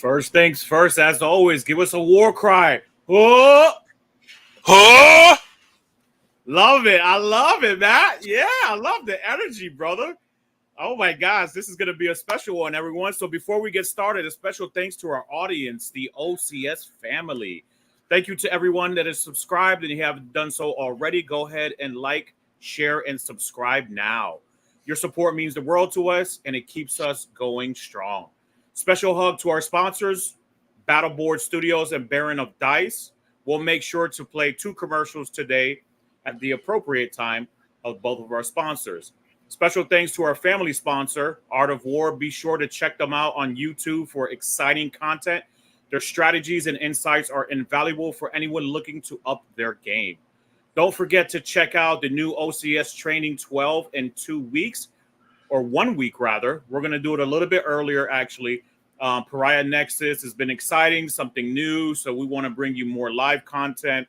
First things first, as always, give us a war cry. Oh, Huh? love it. I love it, Matt. Yeah, I love the energy, brother. Oh my gosh, this is going to be a special one, everyone. So before we get started, a special thanks to our audience, the OCS family. Thank you to everyone that is subscribed, and you haven't done so already. Go ahead and like, share, and subscribe now. Your support means the world to us, and it keeps us going strong. Special hug to our sponsors, Battleboard Studios and Baron of Dice. We'll make sure to play 2 commercials today at the appropriate time of both of our sponsors. Special thanks to our family sponsor, Art of War. Be sure to check them out on YouTube for exciting content. Their strategies and insights are invaluable for anyone looking to up their game. Don't forget to check out the new OCS training 12 in 2 weeks, or 1 week rather. We're going to do it a little bit earlier, actually. Pariah Nexus has been exciting, something new. So we want to bring you more live content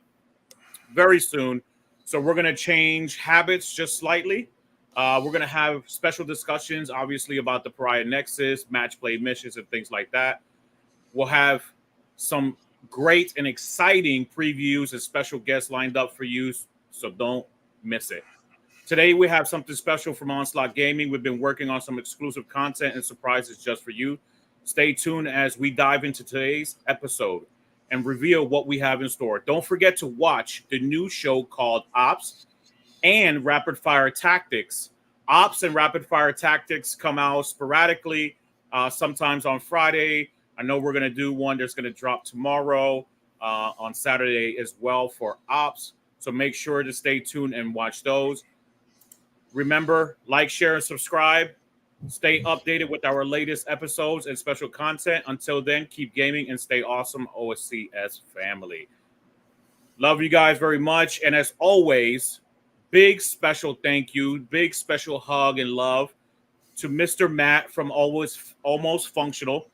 very soon. So we're going to change habits just slightly. We're going to have special discussions, obviously, about the Pariah Nexus, match play missions, and things like that. We'll have some great and exciting previews and special guests lined up for you, so don't miss it. Today, we have something special from Onslaught Gaming. We've been working on some exclusive content and surprises just for you. Stay tuned as we dive into today's episode and reveal what we have in store. Don't forget to watch the new show called Ops and Rapid Fire Tactics. Ops and Rapid Fire Tactics come out sporadically, sometimes on Friday. I know we're going to do one that's going to drop tomorrow on Saturday as well for Ops. So make sure to stay tuned and watch those. Remember, like, share, and subscribe. Stay updated with our latest episodes and special content. Until then, keep gaming and stay awesome, OCS family. Love you guys very much. And as always, big special thank you, big special hug and love to Mr. Matt from Almost Functional.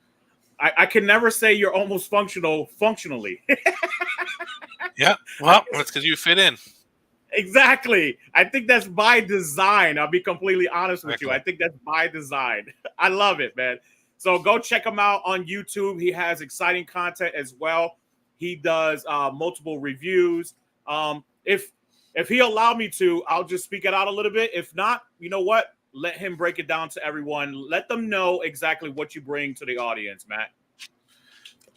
I can never say you're almost functional functionally. Yeah, well, that's because you fit in. Exactly. I think that's by design. I'll be completely honest with you. I think that's by design. I love it, man. So go check him out on YouTube. He has exciting content as well. He does multiple reviews. If he allowed me to, I'll just speak it out a little bit. If not, you know what? Let him break it down to everyone. Let them know exactly what you bring to the audience, Matt.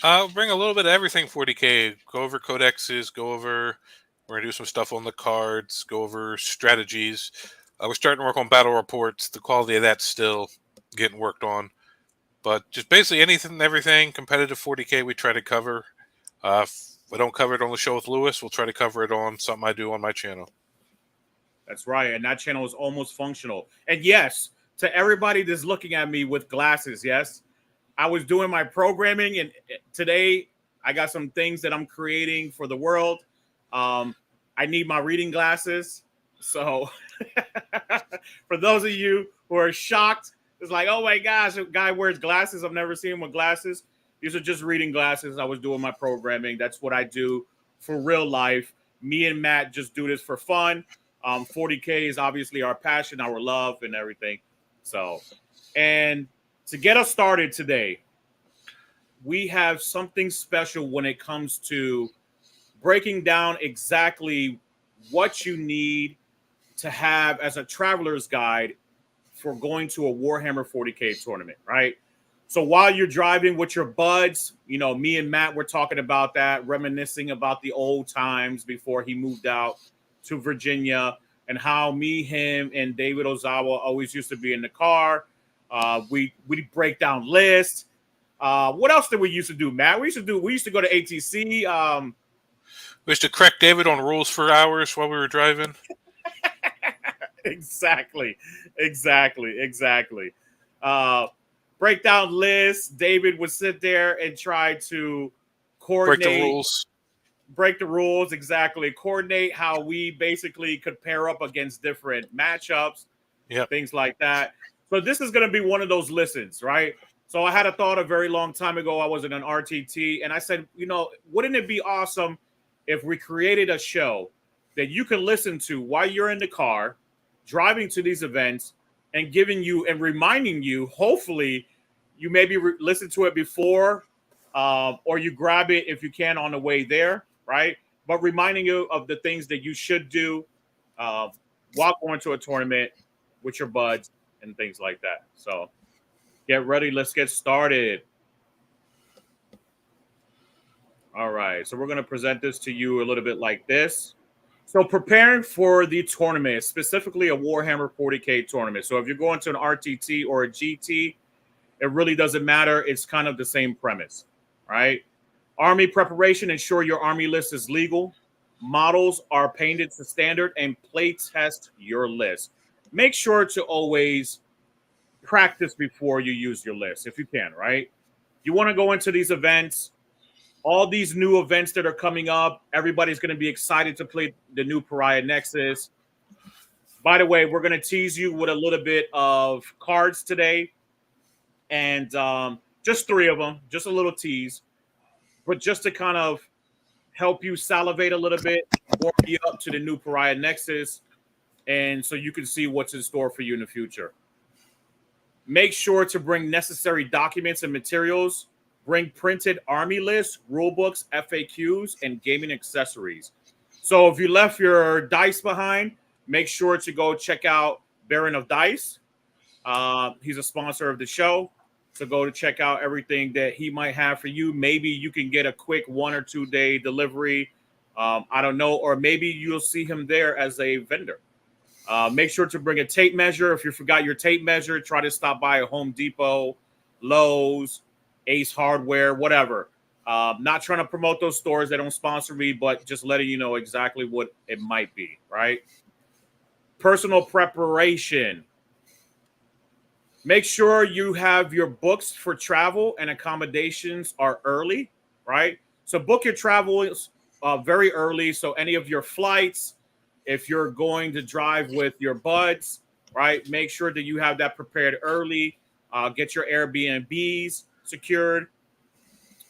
I'll bring a little bit of everything 40K. Go over codexes, we're going to do some stuff on the cards, go over strategies. We're starting to work on battle reports. The quality of that's still getting worked on. But just basically anything and everything, competitive 40K, we try to cover. If we don't cover it on the show with Lewis, we'll try to cover it on something I do on my channel. That's right. And that channel is Almost Functional. And yes, to everybody that's looking at me with glasses, yes, I was doing my programming, and today I got some things that I'm creating for the world. I need my reading glasses. So for those of you who are shocked, it's like, oh my gosh, a guy wears glasses. I've never seen him with glasses. These are just reading glasses. I was doing my programming. That's what I do for real life. Me and Matt just do this for fun. 40K is obviously our passion, our love, and everything. So, and to get us started today, we have something special when it comes to breaking down exactly what you need to have as a traveler's guide for going to a Warhammer 40K tournament, right? So while you're driving with your buds, you know, me and Matt were talking about that, reminiscing about the old times before he moved out to Virginia, and how me, him, and David Ozawa always used to be in the car. We break down lists. What else did we used to do, Matt? We used to go to ATC. We used to correct David on rules for hours while we were driving. Exactly. Break down lists. David would sit there and try to coordinate. Break the rules, exactly. Coordinate how we basically could pair up against different matchups, things like that. So this is going to be one of those listens, right? So I had a thought a very long time ago. I was in an RTT, and I said, you know, wouldn't it be awesome if we created a show that you can listen to while you're in the car, driving to these events, and giving you and reminding you, hopefully, you maybe listen to it before or you grab it if you can on the way there, right? But reminding you of the things that you should do uh, while going to a tournament with your buds and things like that. So get ready. Let's get started. All right. So we're going to present this to you a little bit like this. So preparing for the tournament, specifically a Warhammer 40K tournament. So if you're going to an RTT or a GT, it really doesn't matter. It's kind of the same premise, right? Army preparation, ensure your army list is legal. Models are painted to standard and play test your list. Make sure to always practice before you use your list if you can, right? You want to go into these events, all these new events that are coming up. Everybody's going to be excited to play the new Pariah Nexus. By the way, we're going to tease you with a little bit of cards today, and just 3 of them, just a little tease, but just to kind of help you salivate a little bit, warm you up to the new Pariah Nexus, and so you can see what's in store for you in the future. Make sure to bring necessary documents and materials. Bring printed army lists, rule books, FAQs, and gaming accessories. So if you left your dice behind, make sure to go check out Baron of Dice. He's a sponsor of the show. So go to check out everything that he might have for you. Maybe you can get a quick 1 or 2 day delivery. I don't know. Or maybe you'll see him there as a vendor. Make sure to bring a tape measure. If you forgot your tape measure, try to stop by a Home Depot, Lowe's, Ace Hardware, whatever. Not trying to promote those stores. They don't sponsor me, but just letting you know exactly what it might be, right? Personal preparation. Make sure you have your books for travel and accommodations are early, right? So book your travels very early. So any of your flights, if you're going to drive with your buds, right, make sure that you have that prepared early. Get your Airbnbs secured.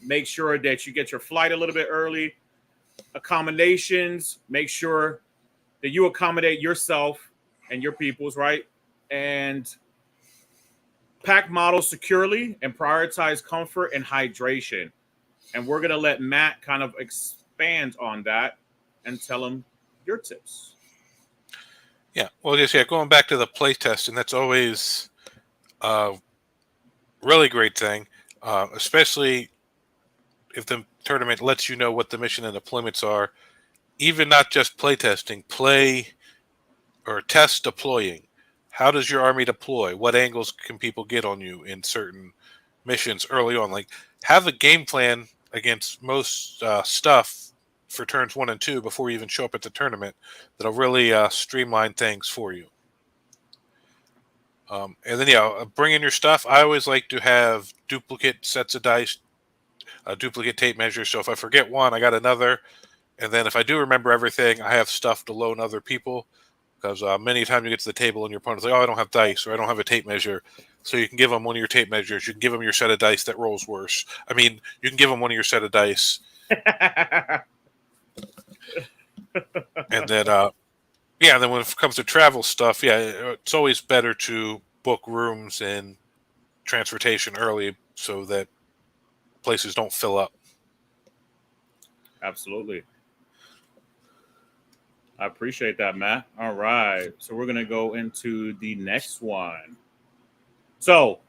Make sure that you get your flight a little bit early. Accommodations, make sure that you accommodate yourself and your peoples, right? And pack models securely and prioritize comfort and hydration. And we're going to let Matt kind of expand on that and tell him your tips. Yeah, well, going back to the play test, and that's always a really great thing, especially if the tournament lets you know what the mission and deployments are. Even not just play testing, play or test deploying. How does your army deploy? What angles can people get on you in certain missions early on? Like, have a game plan against most stuff for turns 1 and 2 before you even show up at the tournament. That'll really streamline things for you. And then, bring in your stuff. I always like to have duplicate sets of dice, duplicate tape measures. So if I forget one, I got another. And then if I do remember everything, I have stuff to loan other people. Because many times you get to the table and your opponent's like, oh, I don't have dice, or I don't have a tape measure. So you can give them one of your tape measures. You can give them your set of dice that rolls worse. I mean, you can give them one of your set of dice. And then, then when it comes to travel stuff, it's always better to book rooms and transportation early so that places don't fill up. Absolutely. I appreciate that, Matt. All right. So we're going to go into the next one. So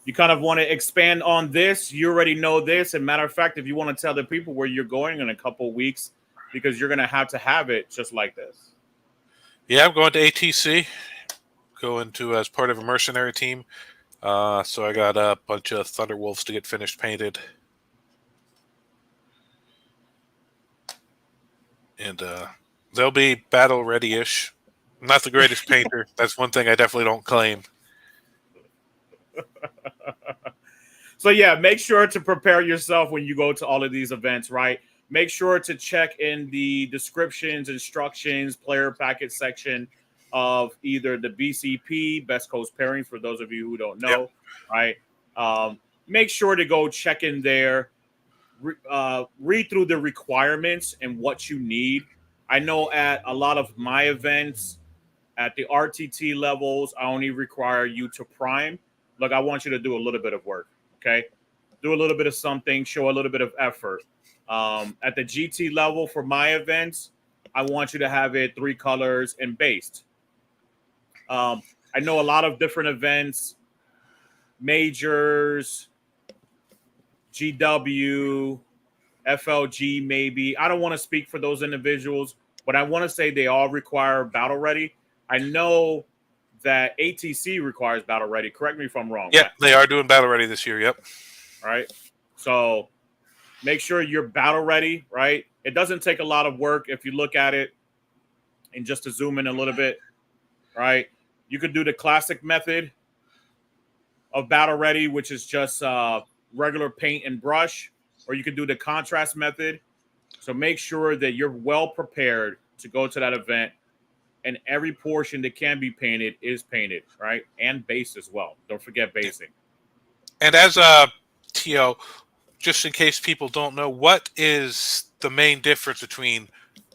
you kind of want to expand on this. You already know this. And matter of fact, if you want to tell the people where you're going in a couple of weeks, because you're going to have it just like this. Yeah, I'm going to ATC, going to as part of a mercenary team. So I got a bunch of Thunderwolves to get finished painted. And they'll be battle ready-ish. I'm not the greatest painter. That's one thing I definitely don't claim. So yeah, make sure to prepare yourself when you go to all of these events, right? Make sure to check in the descriptions, instructions, player packet section of either the BCP, Best Coast Pairing, for those of you who don't know, right? Make sure to go check in there, read through the requirements and what you need. I know at a lot of my events, at the RTT levels, I only require you to prime. Look, I want you to do a little bit of work, okay? do a little bit of something, show a little bit of effort. At the GT level for my events, I want you to have it 3 colors and based. I know a lot of different events, majors, GW, FLG maybe. I don't want to speak for those individuals, but I want to say they all require battle ready. I know that ATC requires battle ready. Correct me if I'm wrong. Yep, they are doing battle ready this year. Yep. All right. So make sure you're battle ready, right? It doesn't take a lot of work if you look at it. And just to zoom in a little bit, right? You could do the classic method of battle ready, which is just regular paint and brush, or you could do the contrast method. So make sure that you're well prepared to go to that event, and every portion that can be painted is painted, right? And base as well. Don't forget basing. And as a TO, just in case people don't know, what is the main difference between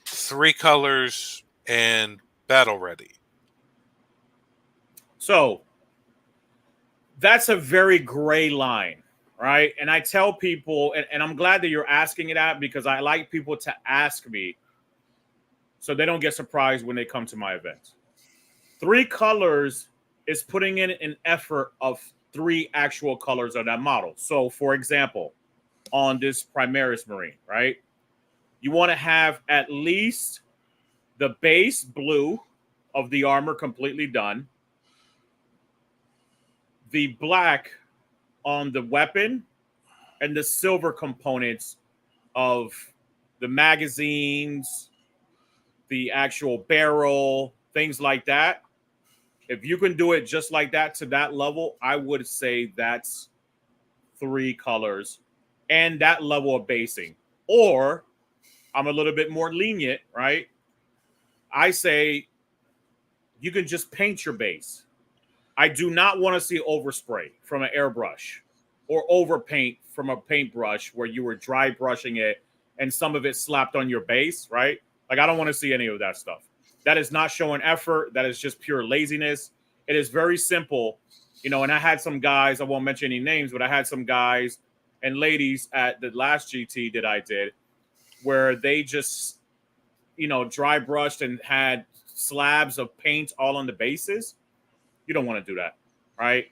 3 colors and battle ready? So that's a very gray line, right? And I tell people, and I'm glad that you're asking it out, because I like people to ask me so they don't get surprised when they come to my events. 3 colors is putting in an effort of 3 actual colors of that model. So, for example, on this Primaris Marine, right? You want to have at least the base blue of the armor completely done, the black on the weapon, and the silver components of the magazines, the actual barrel, things like that. If you can do it just like that to that level, I would say that's 3 colors and that level of basing. Or I'm a little bit more lenient, right? I say you can just paint your base. I do not want to see overspray from an airbrush or overpaint from a paintbrush where you were dry brushing it and some of it slapped on your base, right? Like, I don't want to see any of that stuff. That is not showing effort. That is just pure laziness. It is very simple, you know, and I had some guys, I won't mention any names, but I had some guys and ladies at the last GT that I did where they just, you know, dry brushed and had slabs of paint all on the bases. You don't want to do that, right?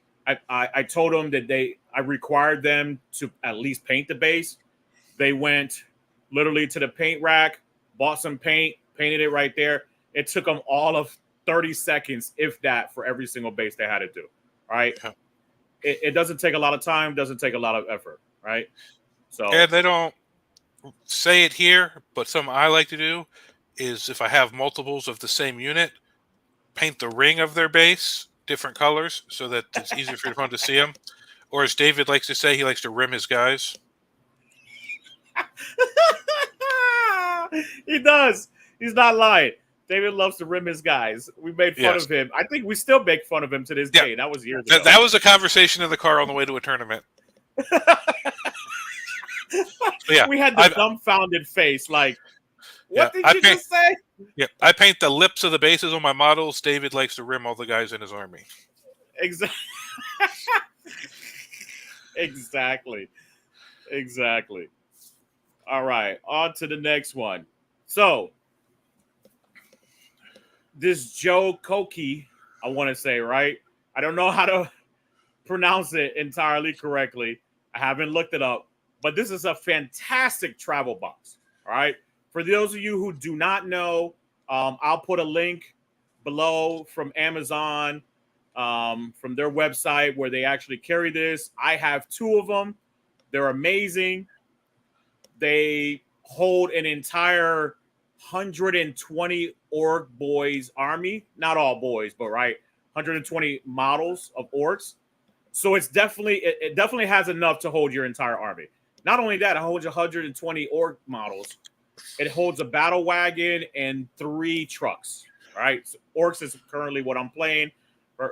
I told them that I required them to at least paint the base. They went literally to the paint rack, bought some paint, painted it right there. It took them all of 30 seconds, if that, for every single base they had to do, right? Yeah. It doesn't take a lot of time, doesn't take a lot of effort, right? So, And they don't say it here, but something I like to do is if I have multiples of the same unit, paint the ring of their base different colors so that it's easier for everyone to see them. Or as David likes to say, he likes to rim his guys. He does. He's not lying. David loves to rim his guys. We made fun of him. I think we still make fun of him to this day. That was years ago. That was a conversation in the car on the way to a tournament. We had the dumbfounded face, like, what did you just say? Yeah, I paint the lips of the bases on my models. David likes to rim all the guys in his army. Exactly. All right, on to the next one. So, this Joe Koki, I want to say, right? I don't know how to pronounce it entirely correctly. I haven't looked it up, but this is a fantastic travel box, all right? For those of you who do not know, I'll put a link below from Amazon, from their website where they actually carry this. I have 2 of them. They're amazing. They hold an entire 120 orc boys army. Not all boys, but right, 120 models of orcs. So it definitely has enough to hold your entire army. Not only that, it holds 120 orc models. It holds a battle wagon and 3 trucks. All right. So orcs is currently what I'm playing.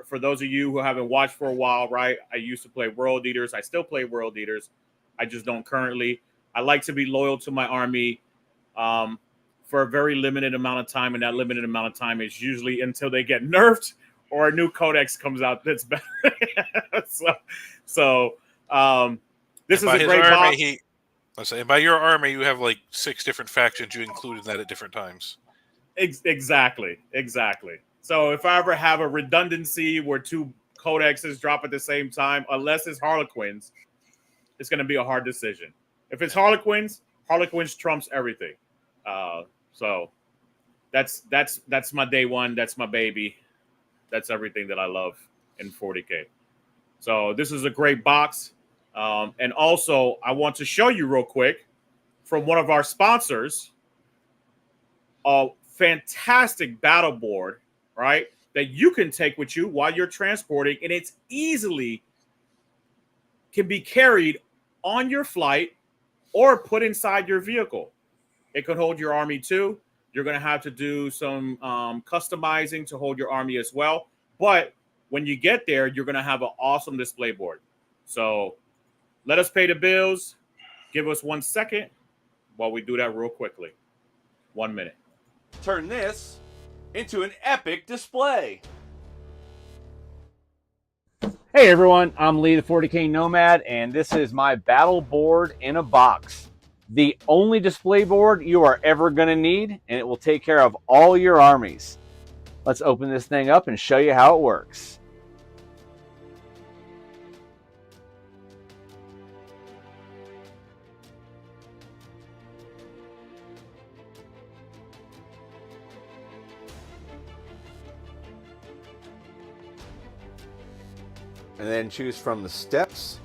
For those of you who haven't watched for a while, right? I used to play World Eaters. I still play World Eaters. I just don't currently. I like to be loyal to my army for a very limited amount of time. And that limited amount of time is usually until they get nerfed or a new codex comes out that's better. This And is by a his great box. army, let's say, by your army, you have like 6 different factions. You included that at different times. Exactly. So if I ever have a redundancy where 2 codexes drop at the same time, unless it's Harlequins, it's going to be a hard decision. If it's Harlequins trumps everything. So that's my day one. That's my baby. That's everything that I love in 40K. So this is a great box. And also, I want to show you real quick from one of our sponsors, a fantastic battle board, right, that you can take with you while you're transporting, and it's easily can be carried on your flight or put inside your vehicle. It could hold your army too. You're going to have to do some customizing to hold your army as well. But when you get there, you're going to have an awesome display board. So let us pay the bills. Give us 1 second while we do that real quickly. 1 minute. Turn this into an epic display. Hey everyone, I'm Lee the 40K Nomad, and this is my battle board in a box. The only display board you are ever going to need, and it will take care of all your armies. Let's open this thing up and show you how it works. And then choose from the steps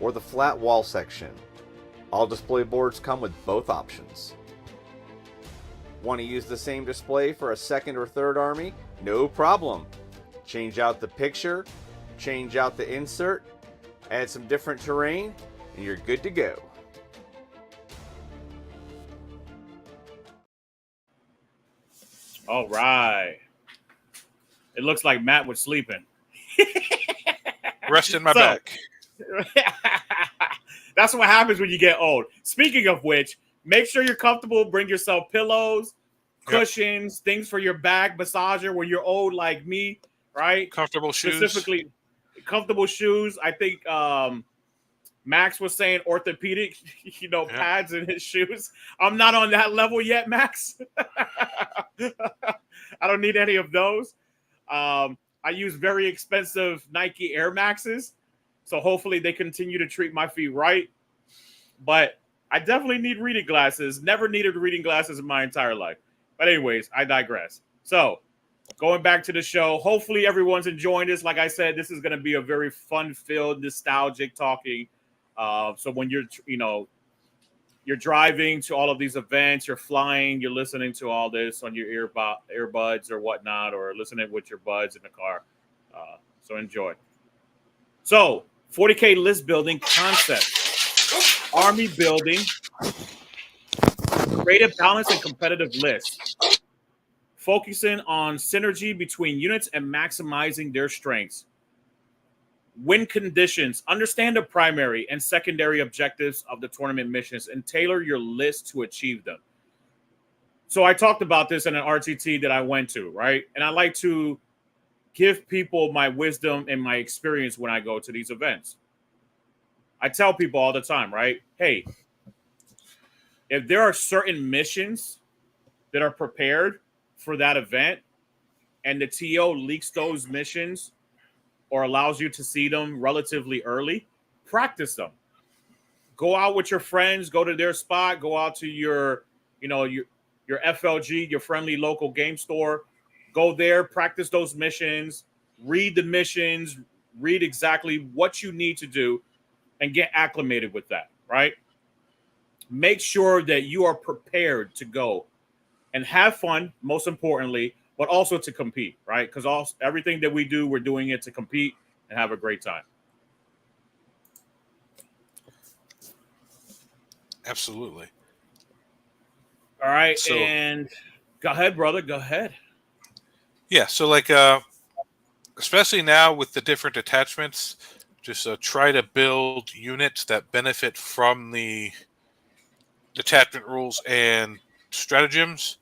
or the flat wall section. All display boards come with both options. Want to use the same display for a second or third army? No problem. Change out the picture, change out the insert, add some different terrain, and you're good to go. All right. It looks like Matt was sleeping. Resting my back. That's what happens when you get old. Speaking of which, make sure you're comfortable. Bring yourself pillows, cushions, things for your back, massager when you're old like me, right? Comfortable shoes. Specifically, comfortable shoes. I think Max was saying orthopedic, pads in his shoes. I'm not on that level yet, Max. I don't need any of those. I use very expensive Nike Air Maxes, so hopefully they continue to treat my feet right. But I definitely need reading glasses. Never needed reading glasses in my entire life. But anyways, I digress. So going back to the show, hopefully everyone's enjoying this. Like I said, this is going to be a very fun-filled, nostalgic talking. So when you're driving to all of these events, you're flying, you're listening to all this on your earbuds or whatnot, or listening with your buds in the car. So enjoy. So 40K list building concept, army building, creative balance and competitive lists, focusing on synergy between units and maximizing their strengths. Win conditions, understand the primary and secondary objectives of the tournament missions and tailor your list to achieve them. So I talked about this in an RTT that I went to, right? And I like to give people my wisdom and my experience when I go to these events. I tell people all the time, right? Hey, if there are certain missions that are prepared for that event and the TO leaks those missions or allows you to see them relatively early, practice them. Go out with your friends, go to their spot, go out to your FLG, your friendly local game store. Go there, practice those missions, read the missions, read exactly what you need to do, and get acclimated with that, right? Make sure that you are prepared to go and have fun, most importantly, but also to compete, right? Because everything that we do, we're doing it to compete and have a great time. Absolutely. All right, and go ahead, brother. Go ahead. Yeah, so especially now with the different attachments, just try to build units that benefit from the attachment rules and stratagems.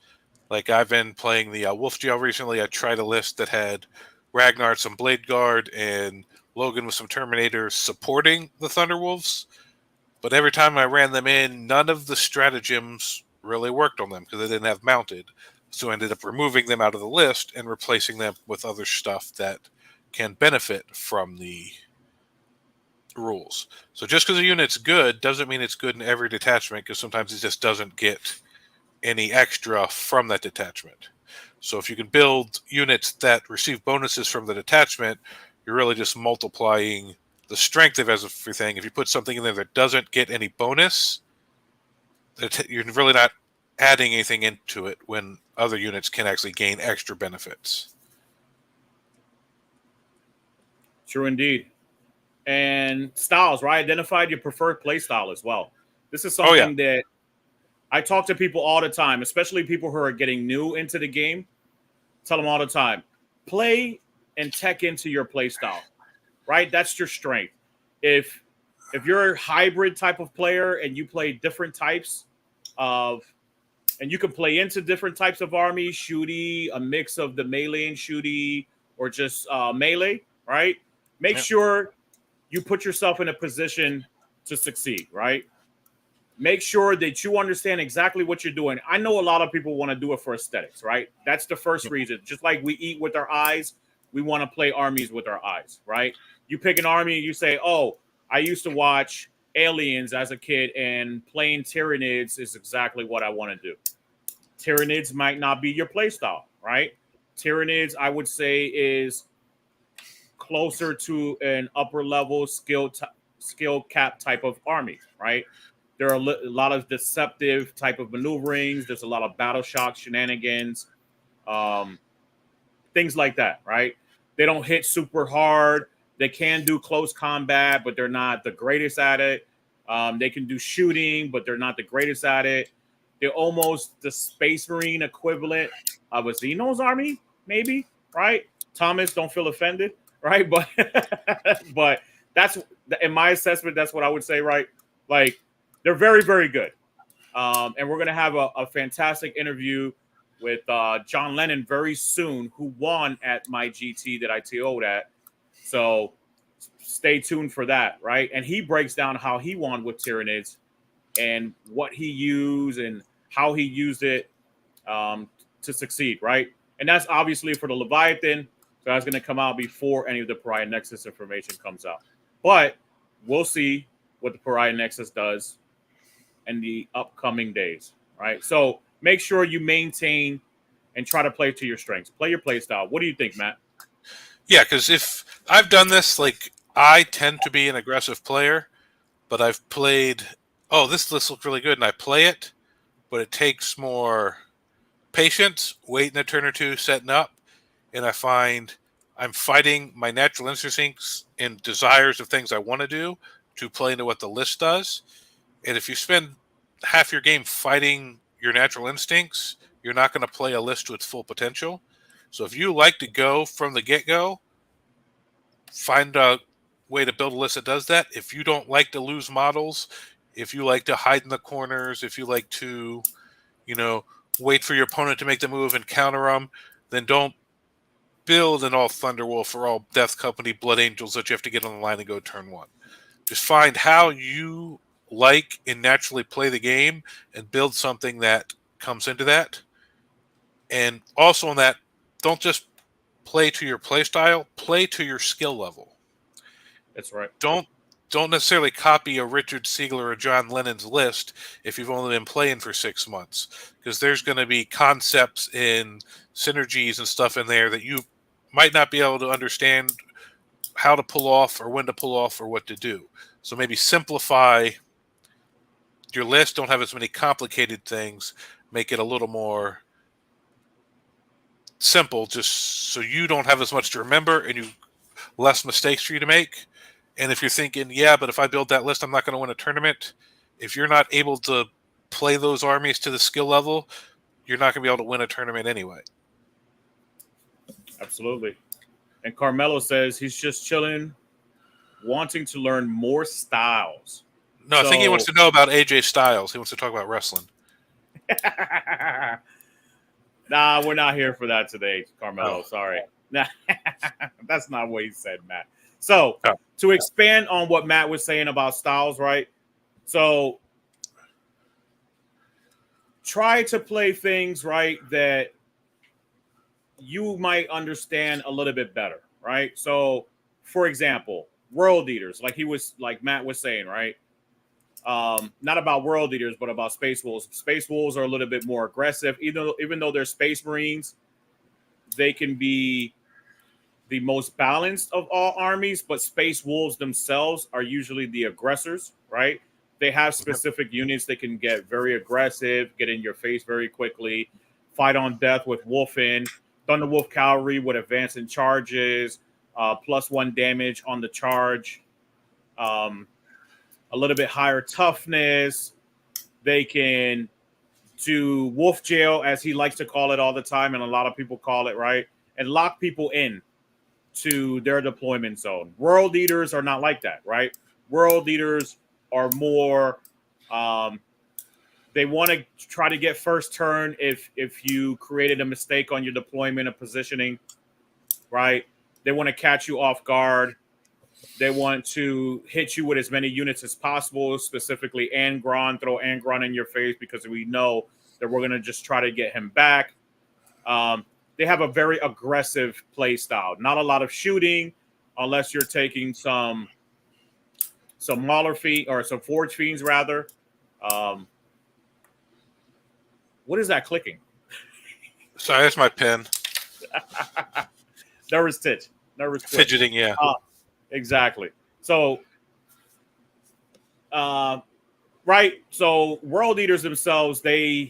Like I've been playing the Wolf GL recently. I tried a list that had Ragnar, some Blade Guard, and Logan with some Terminators supporting the Thunderwolves. But every time I ran them in, none of the stratagems really worked on them because they didn't have mounted. So I ended up removing them out of the list and replacing them with other stuff that can benefit from the rules. So just because a unit's good doesn't mean it's good in every detachment, because sometimes it just doesn't get any extra from that detachment. So if you can build units that receive bonuses from the detachment, you're really just multiplying the strength of everything. If you put something in there that doesn't get any bonus, you're really not adding anything into it when other units can actually gain extra benefits. True indeed. And styles, right? Identified your preferred play style as well. This is something that I talk to people all the time, especially people who are getting new into the game. Tell them all the time, play and tech into your play style, right? That's your strength. If you're a hybrid type of player and you play different types of, and you can play into different types of armies, shooty, a mix of the melee and shooty, or just melee, right? Make sure you put yourself in a position to succeed, right? Make sure that you understand exactly what you're doing. I know a lot of people want to do it for aesthetics, right? That's the first reason. Just like we eat with our eyes, we want to play armies with our eyes, right? You pick an army and you say, oh, I used to watch Aliens as a kid, and playing Tyranids is exactly what I want to do. Tyranids might not be your play style, right? Tyranids, I would say, is closer to an upper level skill cap type of army, right? There are a lot of deceptive type of maneuverings. There's a lot of battle shock shenanigans, things like that, right? They don't hit super hard. They can do close combat, but they're not the greatest at it. They can do shooting, but they're not the greatest at it. They're almost the Space Marine equivalent of a Xenos army, maybe, right? Thomas, don't feel offended, right? But but that's, in my assessment, that's what I would say, right? Like, they're very, very good. And we're going to have a fantastic interview with John Lennon very soon, who won at my GT that I TO'd at. So stay tuned for that, right? And he breaks down how he won with Tyranids and what he used and how he used it to succeed, right? And that's obviously for the Leviathan. So that's going to come out before any of the Pariah Nexus information comes out. But we'll see what the Pariah Nexus does in the upcoming days, right? So make sure you maintain and try to play to your strengths. Play your play style. What do you think, Matt? Yeah, because if I've done this, like, I tend to be an aggressive player, but I've played, oh, this list looks really good, and I play it, but it takes more patience, waiting a turn or two, setting up, and I find I'm fighting my natural instincts and desires of things I want to do to play into what the list does. And if you spend half your game fighting your natural instincts, you're not going to play a list to its full potential. So if you like to go from the get-go, find a way to build a list that does that. If you don't like to lose models, if you like to hide in the corners, if you like to, wait for your opponent to make the move and counter them, then don't build an all Thunderwolf or all Death Company Blood Angels that you have to get on the line and go turn one. Just find how you like and naturally play the game and build something that comes into that. And also on that, don't just play to your play style, play to your skill level. That's right. Don't necessarily copy a Richard Siegel or a John Lennon's list if you've only been playing for 6 months, because there's going to be concepts and synergies and stuff in there that you might not be able to understand how to pull off or when to pull off or what to do. So maybe simplify your list. Don't have as many complicated things. Make it a little more simple, just so you don't have as much to remember and you less mistakes for you to make. And if you're thinking, yeah, but if I build that list, I'm not going to win a tournament. If you're not able to play those armies to the skill level, you're not going to be able to win a tournament anyway. Absolutely. And Carmelo says he's just chilling, wanting to learn more styles. No, I think he wants to know about AJ Styles. He wants to talk about wrestling. Nah, we're not here for that today, Carmelo. Oh. Sorry. That's not what he said, Matt. So to expand on what Matt was saying about styles, right? So try to play things right that you might understand a little bit better, right? So, for example, world eaters, like Matt was saying, right? Not about world eaters, but about space wolves. Space wolves are a little bit more aggressive, even though they're space marines. They can be the most balanced of all armies, but space wolves themselves are usually the aggressors, right? They have specific units that can get very aggressive, get in your face very quickly, fight on death with Wolfen, Thunderwolf Cavalry with advancing charges, +1 damage on the charge, a little bit higher toughness. They can do wolf jail, as he likes to call it all the time, and a lot of people call it, right? And lock people in to their deployment zone. World eaters are not like that, right? World eaters are more they want to try to get first turn if you created a mistake on your deployment of positioning, right? They want to catch you off guard. They want to hit you with as many units as possible, specifically Angron, throw Angron in your face because we know that we're going to just try to get him back. They have a very aggressive play style. Not a lot of shooting unless you're taking some Mauler Fiend or some Forge Fiends, rather. What is that clicking? Sorry, that's my pen. Nervous twitch. Fidgeting, yeah. Exactly. So, right. So, world eaters themselves, they're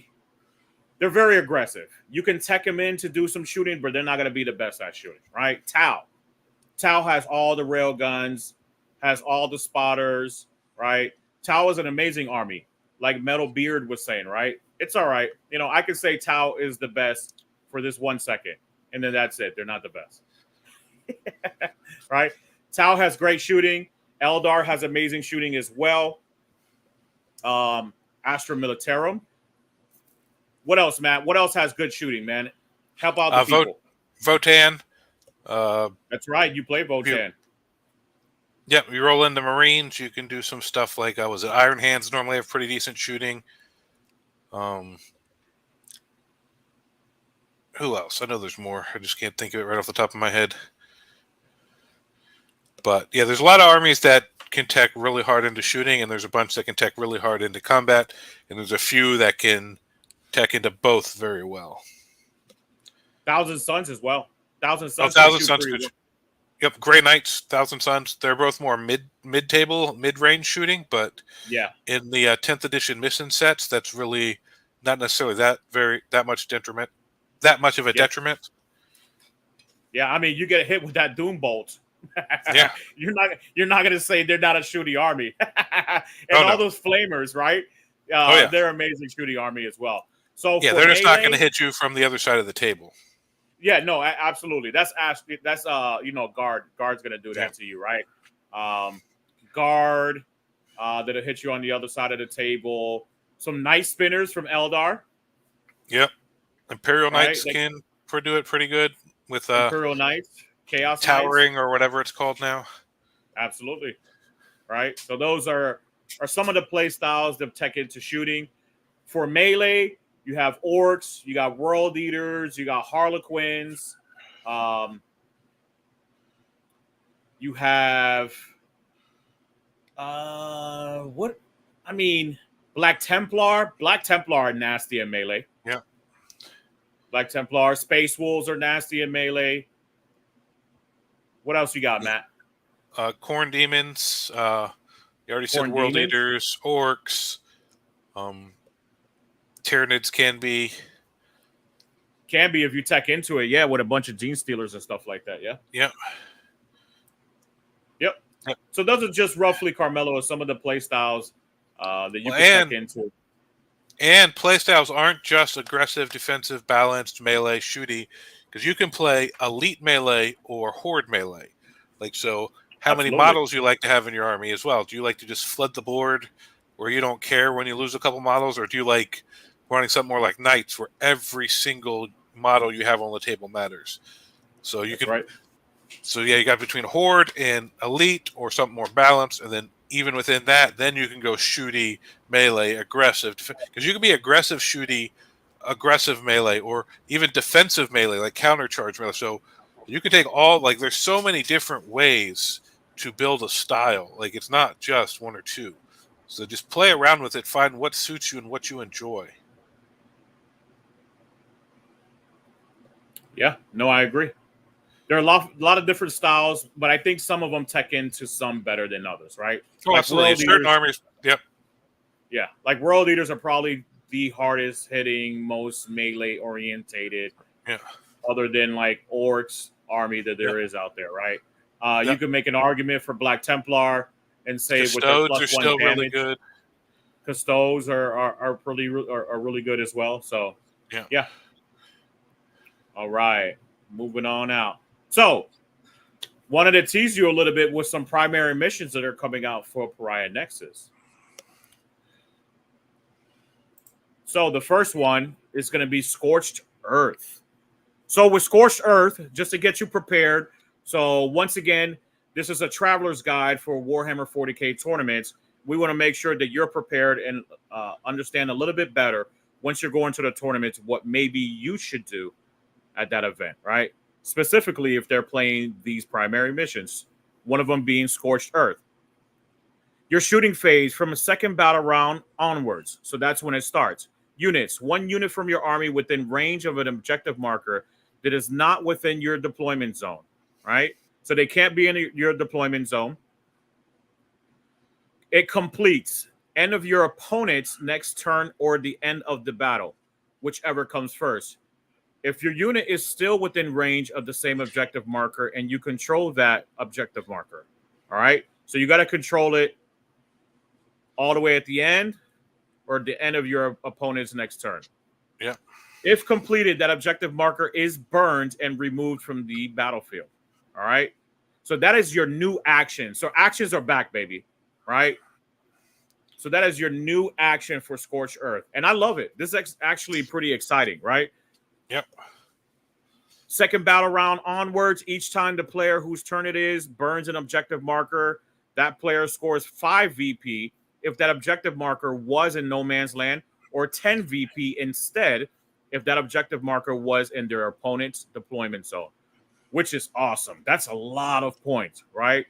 very aggressive. You can tech them in to do some shooting, but they're not going to be the best at shooting, right? Tau has all the rail guns, has all the spotters, right? Tau is an amazing army, like Metal Beard was saying, right? It's all right. You know, I can say Tau is the best for this 1 second, and then that's it. They're not the best, right? Tau has great shooting. Eldar has amazing shooting as well. Astra Militarum. What else, Matt? What else has good shooting, man? Help out the people. Votan. That's right. You play Votan. Yep, you roll into Marines. You can do some stuff like Iron Hands normally have pretty decent shooting. Who else? I know there's more. I just can't think of it right off the top of my head. But yeah, there's a lot of armies that can tech really hard into shooting, and there's a bunch that can tech really hard into combat, and there's a few that can tech into both very well. Thousand Suns as well. Thousand Suns. Thousand Suns. Yep, Grey Knights, Thousand Suns. They're both more mid-table, mid-range shooting, but yeah, in the 10th edition mission sets, that's really not necessarily that much detriment. That much of a detriment. Yeah, I mean, you get hit with that Doom Bolt. Yeah, you're not going to say they're not a shooting army. And those flamers, right? They're amazing shooting army as well. So yeah, they're just not going to hit you from the other side of the table. Yeah, no, absolutely. That's Guard's going to do that to you, right? Guard that'll hit you on the other side of the table. Some Night Spinners from Eldar. Yep. Imperial Knights can do it pretty good with Imperial Knights, Chaos Towering Knights. or whatever it's called now. Absolutely. Right? So those are some of the play styles that tech into shooting. For melee, you have orcs, you got world eaters, you got harlequins, you have Black Templar. Black Templar are nasty in melee. Yeah. Black Templar, Space Wolves are nasty in melee. What else you got, Matt? Corn Demons. You already said World Eaters, Orcs. Tyranids can be if you tech into it, yeah, with a bunch of Gene Stealers and stuff like that, yeah. Yep. So those are just roughly, Carmelo, some of the play styles that you can tech into. And playstyles aren't just aggressive, defensive, balanced, melee, shooty, because you can play elite melee or horde melee. Like, so how many models you like to have in your army as well? Do you like to just flood the board where you don't care when you lose a couple models, or do you like running something more like Knights where every single model you have on the table matters? So you can, so yeah, you got between horde and elite or something more balanced, and then even within that, then you can go shooty, melee, aggressive. Because you can be aggressive, shooty, aggressive melee, or even defensive melee, like countercharge melee. So you can take all, like, there's so many different ways to build a style. Like, it's not just one or two. So just play around with it, find what suits you and what you enjoy. Yeah, no, I agree. There are a lot of different styles, but I think some of them tech into some better than others, right? Oh, like absolutely. Certain armies, yep. Yeah, like world leaders are probably the hardest hitting, most melee orientated, Yeah. other than like Orcs army that there is out there, right? You Yep. can make an argument for Black Templar and say with their Custodes are +1 still really damage, good. Custodes are really good as well. So yeah. All right, moving on out. So wanted to tease you a little bit with some primary missions that are coming out for Pariah Nexus. So the first one is going to be Scorched Earth. So with Scorched Earth, just to get you prepared. So once again, this is a traveler's guide for Warhammer 40K tournaments. We want to make sure that you're prepared and understand a little bit better once you're going to the tournaments what maybe you should do at that event, right? Specifically, if they're playing these primary missions, one of them being Scorched Earth. Your shooting phase from a second battle round onwards. So that's when it starts. Units. 1 unit from your army within range of an objective marker that is not within your deployment zone, right? So they can't be in your deployment zone. It completes end of your opponent's next turn or the end of the battle, whichever comes first. If your unit is still within range of the same objective marker and you control that objective marker, all right? So you got to control it all the way at the end or the end of your opponent's next turn. Yeah. If completed, that objective marker is burned and removed from the battlefield. All right. So that is your new action. So actions are back, baby. Right. So that is your new action for Scorched Earth. And I love it. This is actually pretty exciting, right? Yep. Second battle round onwards, each time the player whose turn it is burns an objective marker, that player scores 5 VP if that objective marker was in no man's land, or 10 VP instead if that objective marker was in their opponent's deployment zone, which is awesome. That's a lot of points, right?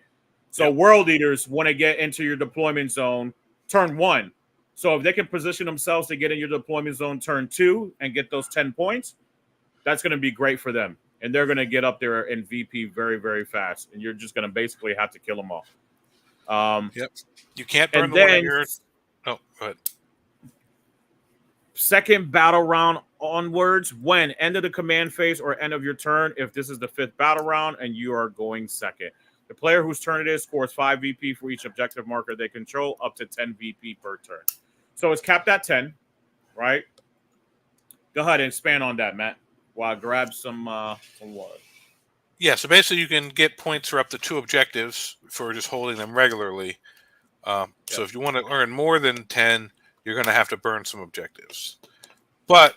So world leaders want to get into your deployment zone turn 1. So if they can position themselves to get in your deployment zone turn 2 and get those 10 points, that's going to be great for them. And they're going to get up there in VP very, very fast. And you're just going to basically have to kill them all. Yep. You can't burn the one on your... Oh, go ahead. Second battle round onwards, when end of the command phase or end of your turn, if this is the 5th battle round and you are going second. The player whose turn it is scores 5 VP for each objective marker they control, up to 10 VP per turn. So it's capped at 10, right? Go ahead and expand on that, Matt, while I grab some water. Yeah, so basically you can get points for up to 2 objectives for just holding them regularly. So if you want to earn more than 10, you're going to have to burn some objectives. But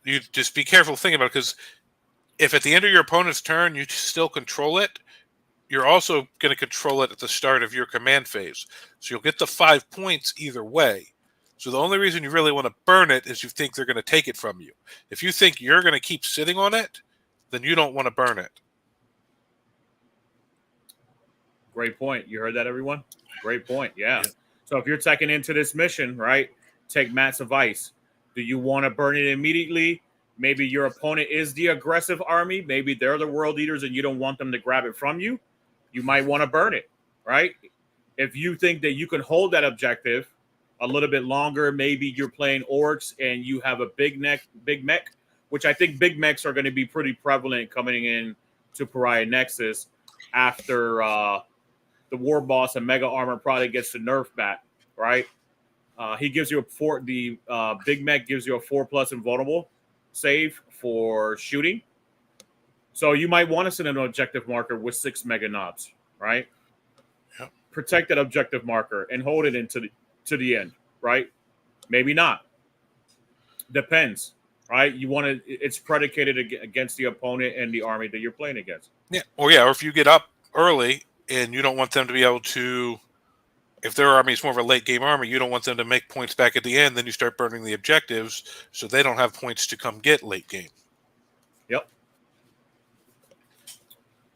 you just be careful thinking about it, because if at the end of your opponent's turn you still control it, you're also going to control it at the start of your command phase. So you'll get the 5 points either way. So the only reason you really want to burn it is you think they're going to take it from you. If you think you're going to keep sitting on it, then you don't want to burn it. Great point. You heard that, everyone? Great point. Yeah. So if you're taking into this mission, right, take Matt's advice. Do you want to burn it immediately? Maybe your opponent is the aggressive army. Maybe they're the world leaders and you don't want them to grab it from you. You might want to burn it, right? If you think that you can hold that objective a little bit longer, maybe you're playing orcs and you have a big mech, which I think big mechs are going to be pretty prevalent coming in to Pariah Nexus after the War Boss and Mega Armor probably gets the nerf back, right? He gives you the Big Mech gives you a 4+ invulnerable save for shooting. So you might want to send an objective marker with 6 Mega Knobs, right? Yep. Protect that objective marker and hold it into to the end, right? Maybe not. Depends, right? You want to. It's predicated against the opponent and the army that you're playing against. Yeah. Or if you get up early and you don't want them to be able to if their army is more of a late game army, you don't want them to make points back at the end. Then you start burning the objectives, so they don't have points to come get late game. Yep.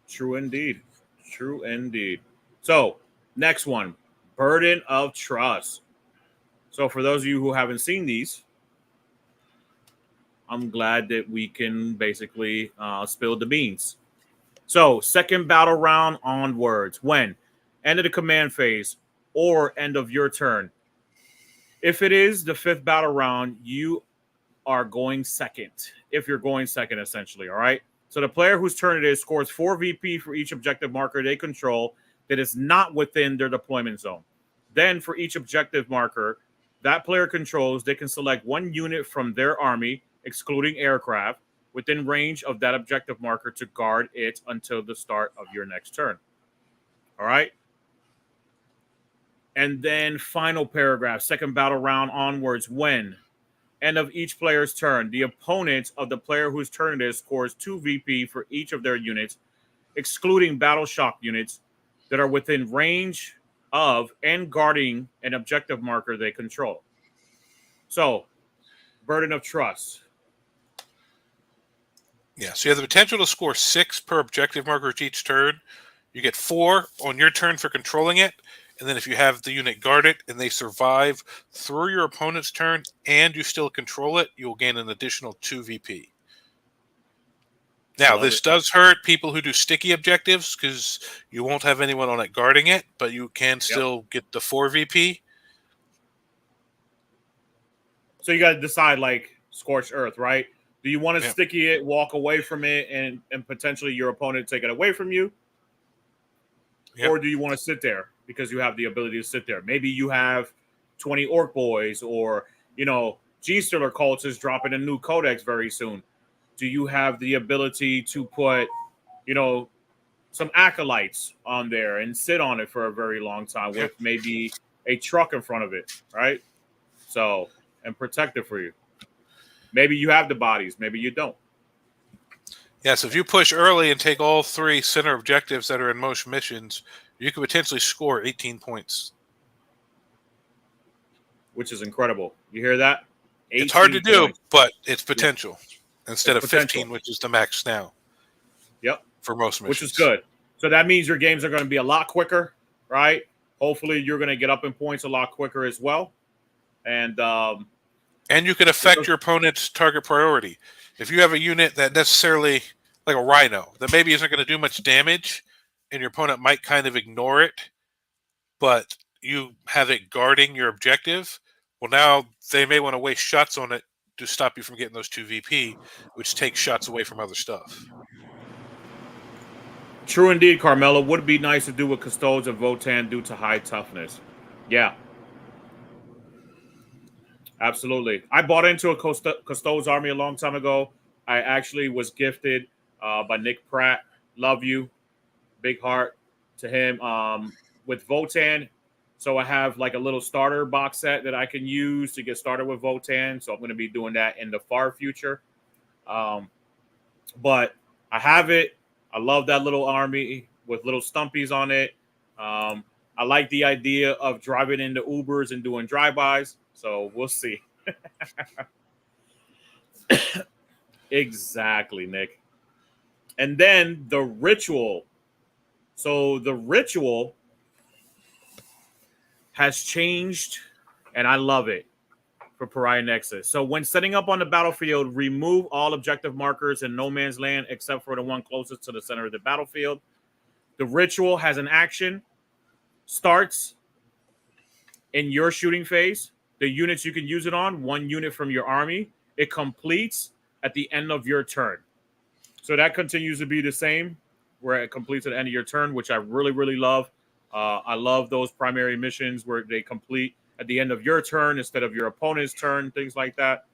True indeed. True indeed. So, next one, Burden of Trust. So, for those of you who haven't seen these, I'm glad that we can basically spill the beans. So, second battle round onwards. When? End of the command phase or end of your turn. If it is the fifth battle round, you are going second. If you're going second, essentially, all right? So the player whose turn it is scores 4 VP for each objective marker they control that is not within their deployment zone. Then for each objective marker that player controls, they can select one unit from their army, excluding aircraft, within range of that objective marker to guard it until the start of your next turn. All right? And then final paragraph, second battle round onwards, when end of each player's turn, the opponent of the player whose turn it is scores 2 VP for each of their units, excluding battle shock units that are within range of and guarding an objective marker they control. So, Burden of Trust. Yeah, so you have the potential to score 6 per objective marker each turn. You get 4 on your turn for controlling it. And then if you have the unit guard it and they survive through your opponent's turn and you still control it, you'll gain an additional 2 VP. Now, this does hurt people who do sticky objectives because you won't have anyone on it guarding it, but you can still get the 4 VP. So you got to decide, like, Scorched Earth, right? Do you want to sticky it, walk away from it, and potentially your opponent take it away from you? Or do you want to sit there because you have the ability to sit there? Maybe you have 20 Orc Boys or, G-Stealer cults is dropping a new codex very soon. Do you have the ability to put, some acolytes on there and sit on it for a very long time with maybe a truck in front of it, right? So, and protect it for you. Maybe you have the bodies. Maybe you don't. Yeah, so if you push early and take all 3 center objectives that are in most missions, you could potentially score 18 points. Which is incredible. You hear that? It's hard to do, but it's potential. Instead of 15, which is the max now. Yep. For most missions. Which is good. So that means your games are going to be a lot quicker, right? Hopefully you're going to get up in points a lot quicker as well. And you can affect your opponent's target priority. If you have a unit that necessarily, like a Rhino, that maybe isn't going to do much damage, and your opponent might kind of ignore it, but you have it guarding your objective, well, now they may want to waste shots on it to stop you from getting those 2 VP, which takes shots away from other stuff. True indeed, Carmelo. Would be nice to do what Custodes and Votan do to high toughness. Yeah. Absolutely. I bought into a Custodes army a long time ago. I actually was gifted by Nick Pratt. Love you. Big heart to him. With Votan. So I have like a little starter box set that I can use to get started with Votan. So I'm going to be doing that in the far future. But I have it. I love that little army with little stumpies on it. I like the idea of driving into Ubers and doing drive-bys. So we'll see. Exactly, Nick. And then the ritual. So the ritual has changed, and I love it for Pariah Nexus. So when setting up on the battlefield, remove all objective markers in no man's land except for the one closest to the center of the battlefield. The ritual has an action. Starts in your shooting phase. The units you can use it on, 1 unit from your army. It completes at the end of your turn. So that continues to be the same, where it completes at the end of your turn, which I really, really love. I love those primary missions where they complete at the end of your turn instead of your opponent's turn, things like that.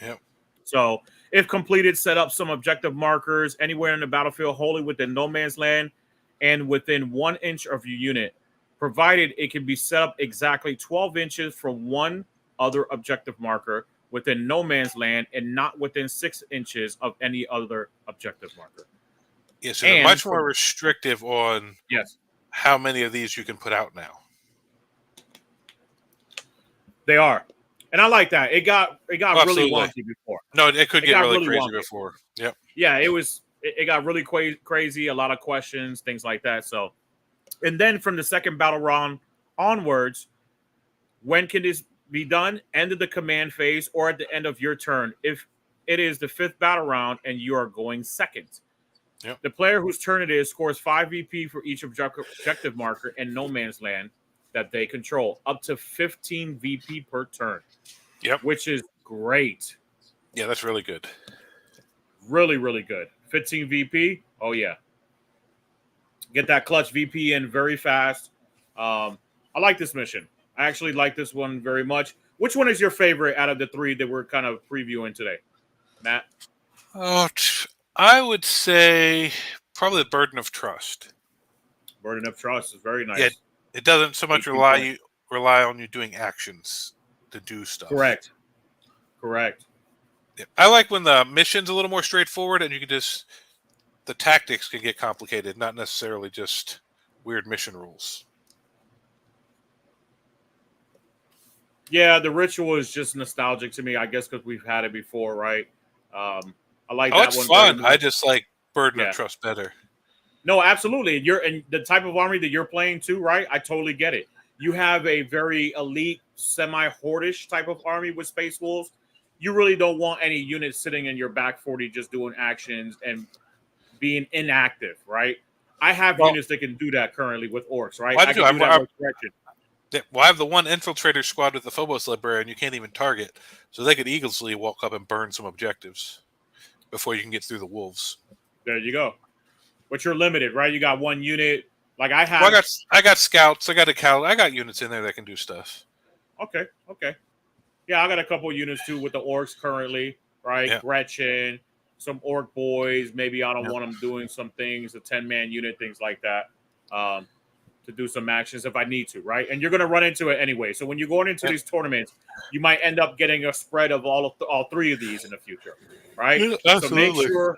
Yep. So if completed, set up some objective markers anywhere in the battlefield wholly within no man's land and within 1 inch of your unit, provided it can be set up exactly 12 inches from one other objective marker within no man's land and not within 6 inches of any other objective marker. Yes, so they're much more restrictive on yes how many of these you can put out now. They are, and I like that. It got really Absolutely. wonky before. No, it could get really crazy wonky before. Yep. Yeah, it got really crazy. A lot of questions, things like that. So, and then from the second battle round onwards, when can this be done? End of the command phase or at the end of your turn. If it is the fifth battle round and you are going second. Yep. The player whose turn it is scores 5 VP for each objective marker in no man's land that they control, up to 15 VP per turn. Yep. Which is great. Yeah, that's really good. Really, really good. 15 VP. Oh, yeah. Get that clutch VP in very fast. I like this mission. I actually like this one very much. Which one is your favorite out of the three that we're kind of previewing today, Matt? Oh, I would say probably the burden of trust. Burden of trust is very nice. Yeah, it doesn't so much rely on you doing actions to do stuff. Correct. Yeah. I like when the mission's a little more straightforward and you can just the tactics can get complicated, not necessarily just weird mission rules. Yeah, the ritual is just nostalgic to me, I guess, because we've had it before, right? I like that it's one. Fun. I just like Burden of Trust better. No, absolutely. And the type of army that you're playing too, right? I totally get it. You have a very elite, semi-hordish type of army with Space Wolves. You really don't want any units sitting in your back 40 just doing actions and being inactive, right? I have units that can do that currently with orcs, right? I can do that with Gretchen. Well, I have the one infiltrator squad with the Phobos librarian you can't even target, so they could easily walk up and burn some objectives before you can get through the wolves. There you go. But you're limited, right? You got one unit. Like I have. Well, I got scouts. I got units in there that can do stuff. Okay. Yeah, I got a couple units too with the orcs currently, right? Yeah. Gretchen, some orc boys. Maybe I don't want them doing some things, a 10-man unit, things like that. To do some actions if I need to, right? And you're going to run into it anyway. So when you're going into these tournaments, you might end up getting a spread of all three of these in the future, right? Absolutely. So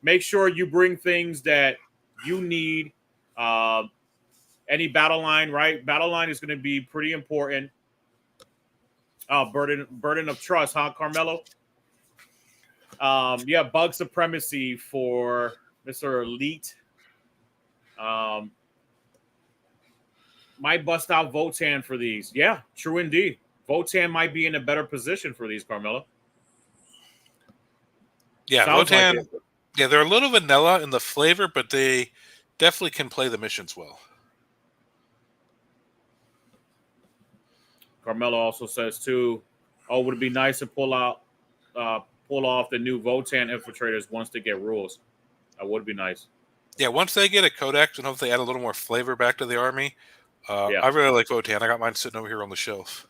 make sure you bring things that you need. Any battle line, right? Battle line is going to be pretty important. Burden of trust, huh, Carmelo? Bug supremacy for Mr. Elite. Might bust out Votan for these. Yeah, true indeed. Votan might be in a better position for these, Carmelo. Yeah, Votan. Like yeah, they're a little vanilla in the flavor, but they definitely can play the missions well. Carmelo also says too, would it be nice to pull off the new Votan infiltrators once they get rules? That would be nice. Yeah, once they get a codex and hopefully add a little more flavor back to the army. I really like Votan. I got mine sitting over here on the shelf.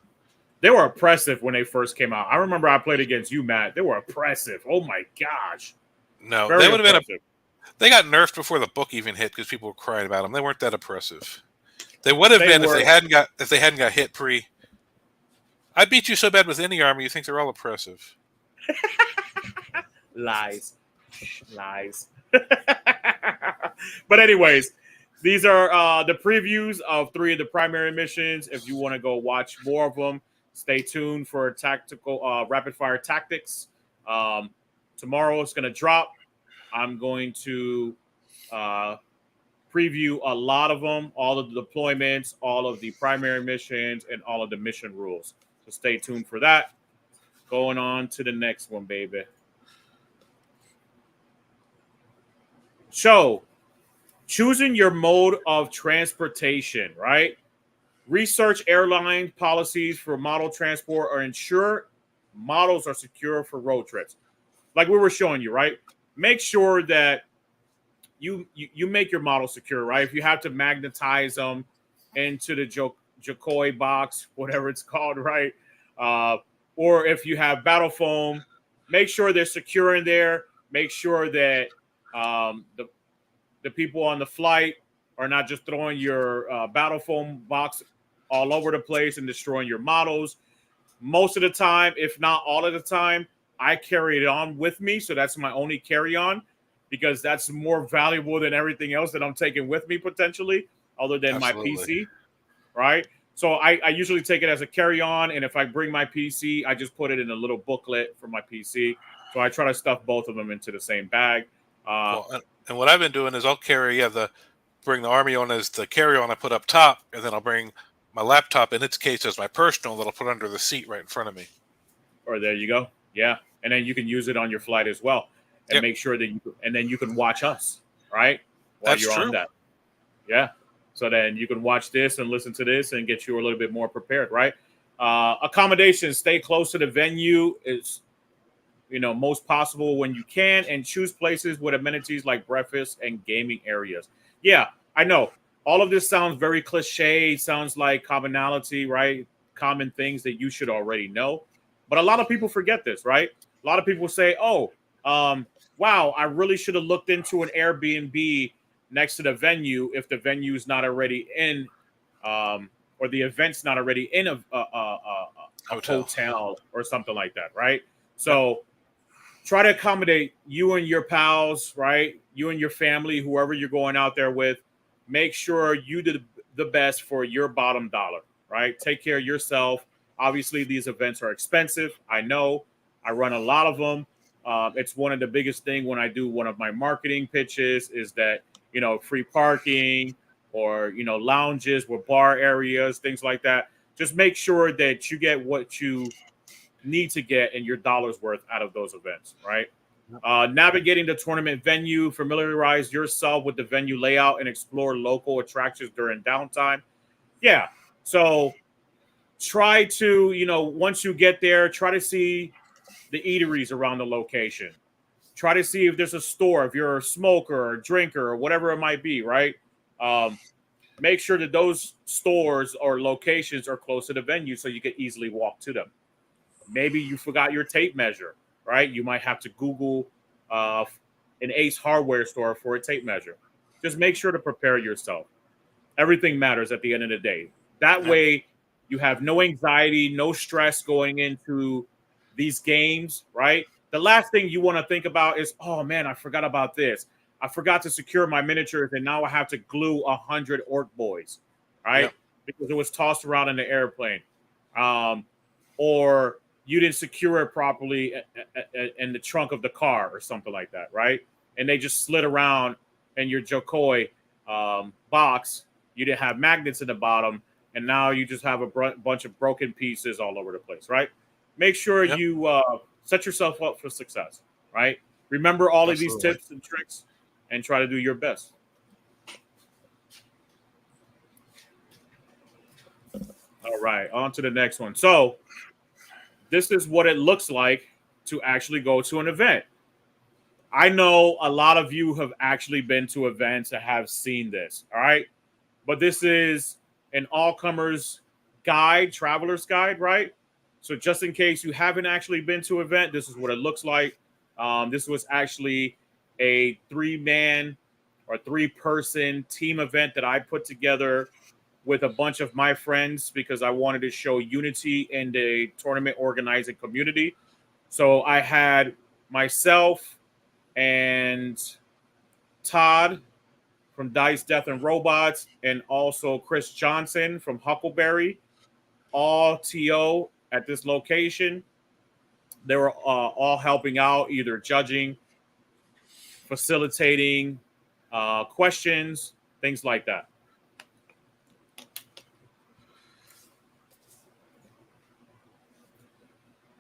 They were oppressive when they first came out. I remember I played against you, Matt. They were oppressive. Oh my gosh. No, they would have been. They got nerfed before the book even hit because people were crying about them. They weren't that oppressive. They would have been if they hadn't got hit pre. I beat you so bad with any army, you think they're all oppressive. Lies. But anyways, these are the previews of 3 of the primary missions. If you want to go watch more of them, stay tuned for tactical rapid fire tactics. Tomorrow it's going to drop. I'm going to preview a lot of them, all of the deployments, all of the primary missions, and all of the mission rules. So stay tuned for that. Going on to the next one, baby. So, choosing your mode of transportation, right? Research airline policies for model transport or ensure models are secure for road trips. Like we were showing you, right? Make sure that you make your model secure, right? If you have to magnetize them into the Jokoi box, whatever it's called, right? Or if you have battle foam, make sure they're secure in there. Make sure that the people on the flight are not just throwing your battle foam box all over the place and destroying your models. Most of the time, if not all of the time, I carry it on with me. So that's my only carry-on because that's more valuable than everything else that I'm taking with me potentially, other than my PC, right? So I usually take it as a carry-on, and if I bring my PC, I just put it in a little booklet for my PC. So I try to stuff both of them into the same bag. And what I've been doing is I'll bring the Army on as the carry-on I put up top, and then I'll bring my laptop in its case as my personal that I'll put under the seat right in front of me. Or there you go. Yeah. And then you can use it on your flight as well, and make sure that and then you can watch us, right? While That's you're true. on that. Yeah. So then you can watch this and listen to this and get you a little bit more prepared, right? Accommodations, stay close to the venue is, most possible when you can, and choose places with amenities like breakfast and gaming areas. Yeah, I know. All of this sounds very cliche, sounds like commonality, right? Common things that you should already know. But a lot of people forget this, right? A lot of people say, wow, I really should have looked into an Airbnb next to the venue if the venue is not already in, or the event's not already in a hotel or something like that, right? So try to accommodate you and your pals, right? You and your family, whoever you're going out there with. Make sure you do the best for your bottom dollar, right? Take care of yourself. Obviously, these events are expensive. I know. I run a lot of them. It's one of the biggest things when I do one of my marketing pitches is that, free parking or, lounges with bar areas, things like that. Just make sure that you get what you need to get and your dollar's worth out of those events, right? Navigating the tournament venue, familiarize yourself with the venue layout and explore local attractions during downtime. Yeah. So try to, once you get there, try to see the eateries around the location. Try to see if there's a store, if you're a smoker or a drinker or whatever it might be, right? Make sure that those stores or locations are close to the venue so you can easily walk to them. Maybe you forgot your tape measure, right? You might have to Google an Ace hardware store for a tape measure. Just make sure to prepare yourself. Everything matters at the end of the day. That way, you have no anxiety, no stress going into these games, right? The last thing you want to think about is, oh man, I forgot about this. I forgot to secure my miniatures, and now I have to glue 100 orc boys, right? Because it was tossed around in the airplane. Or you didn't secure it properly in the trunk of the car or something like that, right? And they just slid around in your Jokoi box. You didn't have magnets in the bottom, and now you just have a bunch of broken pieces all over the place, right? Make sure you set yourself up for success, right? Remember all of these tips and tricks and try to do your best. All right, on to the next one. So this is what it looks like to actually go to an event. I know a lot of you have actually been to events and have seen this, all right? But this is an all-comers guide, traveler's guide, right? So just in case you haven't actually been to an event, this is what it looks like. This was actually a 3-man or 3-person team event that I put together with a bunch of my friends because I wanted to show unity in the tournament organizing community. So I had myself and Todd from Dice, Death, and Robots, and also Chris Johnson from Huckleberry, all TO at this location. They were all helping out, either judging, facilitating, questions, things like that.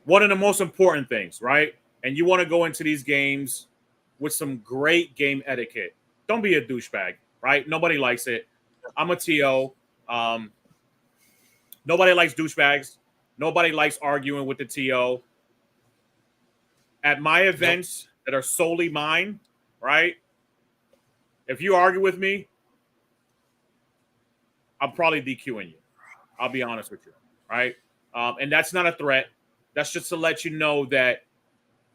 One of the most important things, right? And you want to go into these games with some great game etiquette. Don't be a douchebag, right? Nobody likes it. I'm a TO. Nobody likes douchebags. Nobody likes arguing with the TO. At my events that are solely mine, right? If you argue with me, I'm probably DQing you. I'll be honest with you, right? And that's not a threat. That's just to let you know that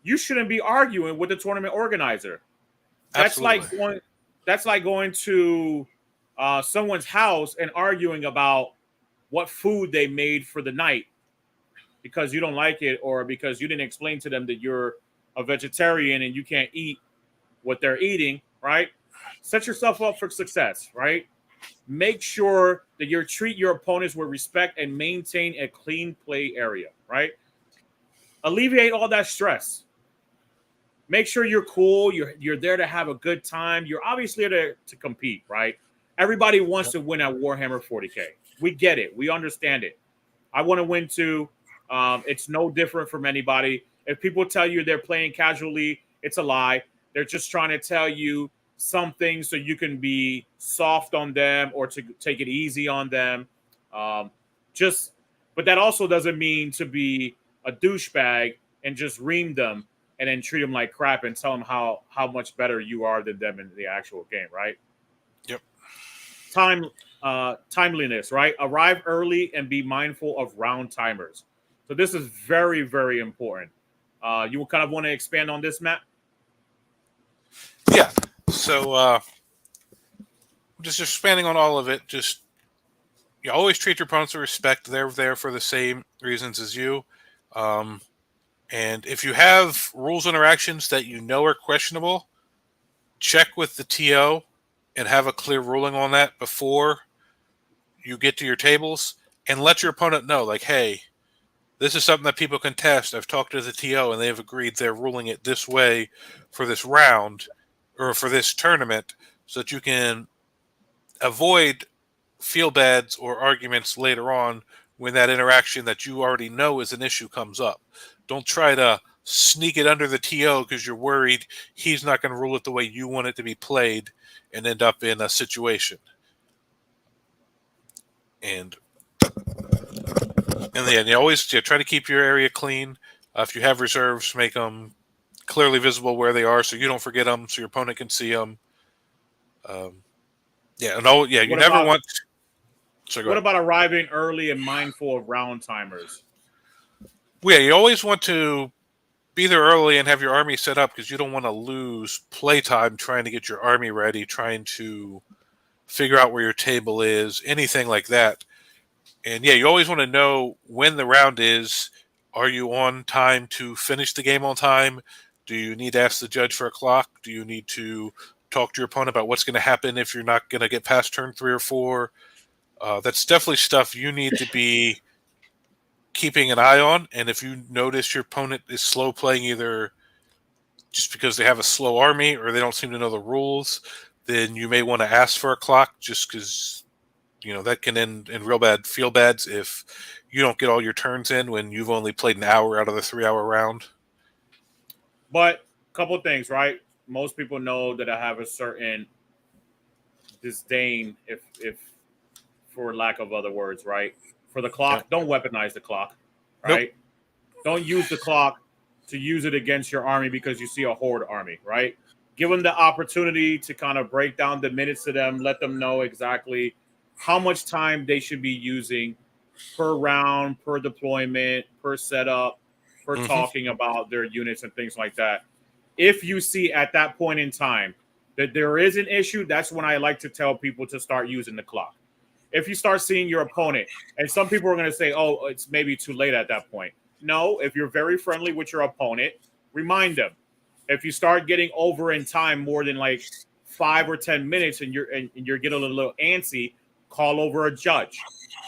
you shouldn't be arguing with the tournament organizer. That's like going to someone's house and arguing about what food they made for the night because you don't like it or because you didn't explain to them that you're a vegetarian and you can't eat what they're eating, right? Set yourself up for success, right? make sure that you treat your opponents with respect and maintain a clean play area, right? Alleviate all that stress. Make sure you're cool. You're there to have a good time. You're obviously there to compete, right? Everybody wants to win at Warhammer 40K. We get it. We understand it. I want to win too. It's no different from anybody. If people tell you they're playing casually, it's a lie. They're just trying to tell you something so you can be soft on them or to take it easy on them. But that also doesn't mean to be a douchebag and just ream them and then treat them like crap and tell them how much better you are than them in the actual game, right? Yep. Timeliness, right? Arrive early and be mindful of round timers. So this is very, very important. You kind of want to expand on this, Matt? Yeah. So just expanding on all of it, just you always treat your opponents with respect. They're there for the same reasons as you. And if you have rules interactions that you know are questionable, check with the TO and have a clear ruling on that before you get to your tables, and let your opponent know, like, hey, this is something that people can test. I've talked to the TO and they've agreed they're ruling it this way for this round or for this tournament, so that you can avoid feel bads or arguments later on when that interaction that you already know is an issue comes up. Don't try to sneak it under the TO because you're worried he's not going to rule it the way you want it to be played and end up in a situation. And in the end, you always try to keep your area clean. If you have reserves, make them clearly visible where they are so you don't forget them, so your opponent can see them. You never want... What about arriving early and mindful of round timers? Well, yeah, you always want to be there early and have your army set up because you don't want to lose playtime trying to get your army ready, trying to figure out where your table is, anything like that. And yeah, you always want to know when the round is. Are you on time to finish the game on time? Do you need to ask the judge for a clock? Do you need to talk to your opponent about what's going to happen if you're not going to get past turn 3 or 4? That's definitely stuff you need to be keeping an eye on. And if you notice your opponent is slow playing, either just because they have a slow army or they don't seem to know the rules, then you may want to ask for a clock, just because that can end in real bad feel bads if you don't get all your turns in when you've only played an hour out of the 3-hour round. But a couple of things, right? Most people know that I have a certain disdain, if for lack of other words, right? For the clock. Yep. Don't weaponize the clock, right? Nope. Don't use the clock to use it against your army because you see a horde army, right? Give them the opportunity to kind of break down the minutes to them, let them know exactly how much time they should be using per round, per deployment, per setup, per talking about their units and things like that. If you see at that point in time that there is an issue, that's when I like to tell people to start using the clock. If you start seeing your opponent, and some people are going to say, oh, it's maybe too late at that point. No, if you're very friendly with your opponent, remind them. If you start getting over in time more than like 5 or 10 minutes and you're getting a little antsy, call over a judge.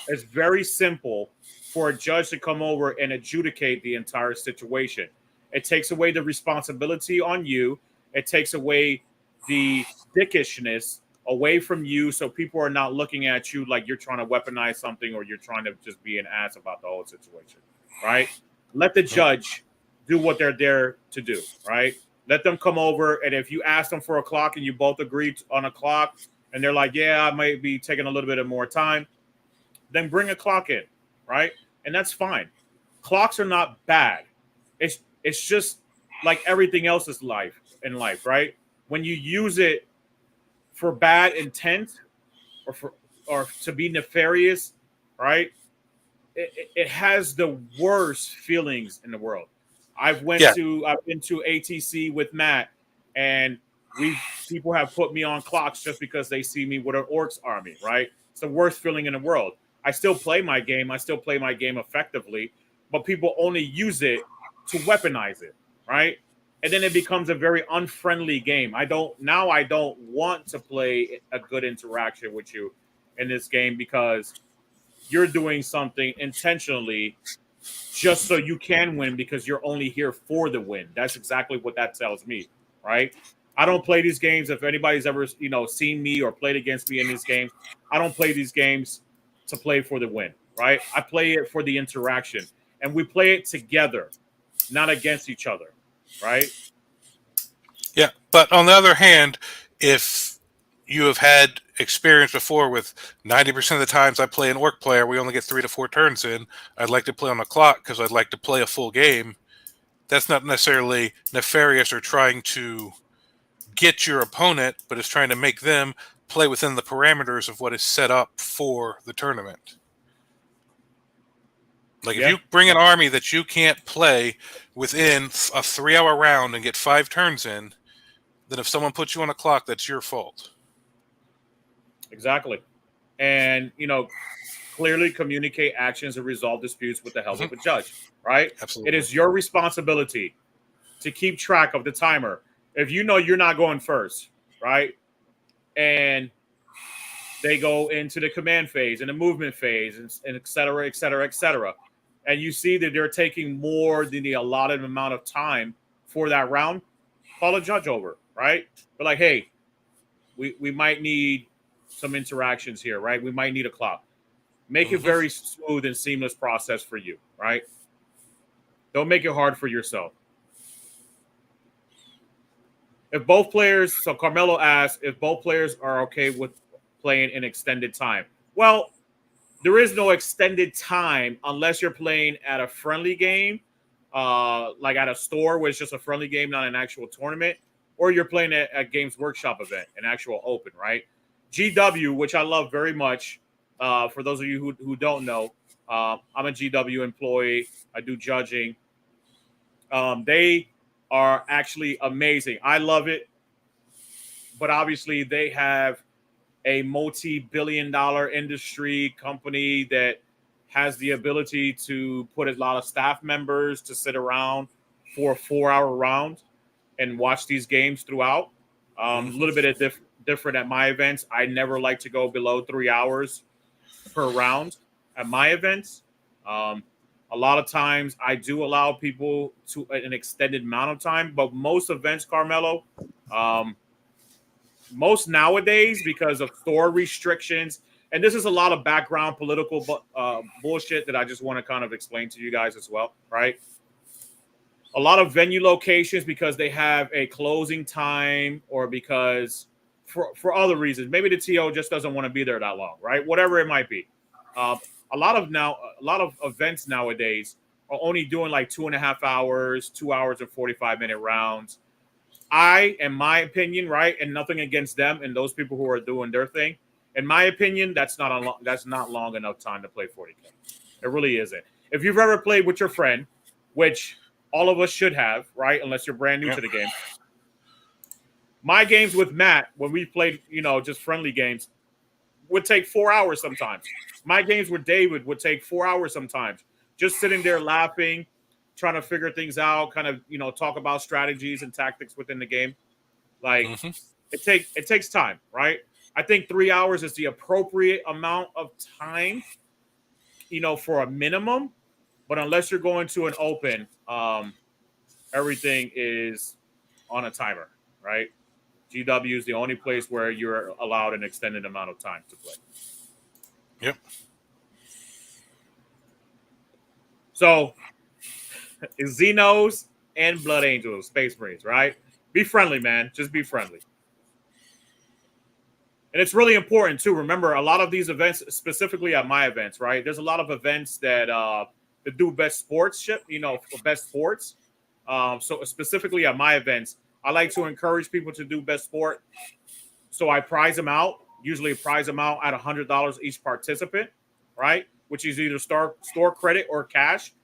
It's very simple for a judge to come over and adjudicate the entire situation. It takes away the responsibility on you. It takes away the dickishness away from you, so people are not looking at you like you're trying to weaponize something or you're trying to just be an ass about the whole situation, right? Let the judge do what they're there to do, right? Let them come over, and if you ask them for a clock and you both agree on a clock, and they're like, yeah, I might be taking a little bit of more time, then bring a clock in, right? And that's fine. Clocks are not bad. It's just like everything else is in life, right? When you use it for bad intent or to be nefarious, right? It has the worst feelings in the world. I've been to ATC with Matt, and people have put me on clocks just because they see me with an orcs army, right? It's the worst feeling in the world. I still play my game. I still play my game effectively, but people only use it to weaponize it, right? and then it becomes a very unfriendly game. I don't want to play a good interaction with you in this game because you're doing something intentionally just so you can win because you're only here for the win. That's exactly what that tells me, right? I don't play these games. If anybody's ever, seen me or played against me in these games, I don't play these games to play for the win, right? I play it for the interaction, and we play it together, not against each other, right? Yeah, but on the other hand, if you have had experience before with 90% of the times I play an orc player, we only get 3 to 4 turns in. I'd like to play on the clock because I'd like to play a full game. That's not necessarily nefarious or trying to get your opponent, but it's trying to make them play within the parameters of what is set up for the tournament. Like, if you bring an army that you can't play within a 3-hour round and get 5 turns in, then if someone puts you on a clock, that's your fault. Exactly. And, clearly communicate actions and resolve disputes with the help of a judge, right? Absolutely. It is your responsibility to keep track of the timer. If you know you're not going first, right? And they go into the command phase and the movement phase and et cetera, et cetera, et cetera. And you see that they're taking more than the allotted amount of time for that round, call a judge over, right? But like, hey, we might need some interactions here, right? We might need a clock. Make it very smooth and seamless process for you, right? Don't make it hard for yourself. If both players, so Carmelo asked if both players are okay with playing in extended time. Well, there is no extended time unless you're playing at a friendly game, like at a store where it's just a friendly game, not an actual tournament, or you're playing at a Games Workshop event, an actual open, right? GW, which I love very much. For those of you who don't know, I'm a GW employee. I do judging. They are actually amazing. I love it. But obviously they have a multi-billion-dollar industry company that has the ability to put a lot of staff members to sit around for a 4-hour round and watch these games throughout. A little bit of different at my events. I never like to go below 3 hours per round at my events. A lot of times I do allow people to an extended amount of time, but most events, Carmelo, most nowadays, because of store restrictions, and this is a lot of background political bullshit that I just want to kind of explain to you guys as well, right? A lot of venue locations, because they have a closing time or because for other reasons, maybe the TO just doesn't want to be there that long, right? Whatever it might be. A lot of events nowadays are only doing like 2.5 hours, 2 hours and 45-minute rounds. In my opinion, right, and nothing against them and those people who are doing their thing. In my opinion, that's not long enough time to play 40K. It really isn't. If you've ever played with your friend, which all of us should have, right, unless you're brand new to the game. My games with Matt, when we played, just friendly games, would take 4 hours sometimes. My games with David would take 4 hours sometimes. Just sitting there laughing, trying to figure things out, kind of, talk about strategies and tactics within the game. Like, it takes time, right? I think 3 hours is the appropriate amount of time, for a minimum. But unless you're going to an open, everything is on a timer, right? GW is the only place where you're allowed an extended amount of time to play. Yep. So, Xenos and Blood Angels, Space Marines, right? Be friendly, man. Just be friendly. And it's really important, too. Remember, a lot of these events, specifically at my events, right? There's a lot of events that do best sportsmanship, best sports. So specifically at my events, I like to encourage people to do best sport. So I prize them out, usually prize them out at $100 each participant, right? Which is either store credit or cash.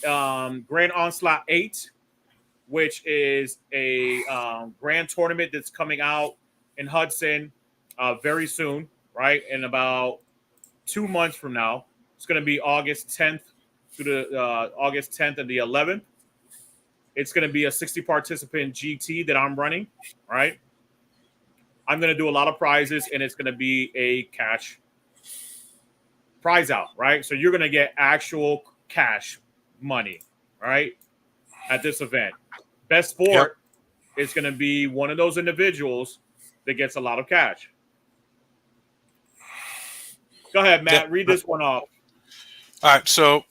Grand Onslaught 8, which is a grand tournament that's coming out in Hudson very soon, right? In about 2 months from now. It's going to be August 10th through the August 10th and the 11th. It's going to be a 60 participant GT that I'm running, right? I'm going to do a lot of prizes, and it's going to be a cash prize out, right? So you're going to get actual cash money, right, at this event. Best sport is going to be one of those individuals that gets a lot of cash. Go ahead, Matt. Read this one off. All right. So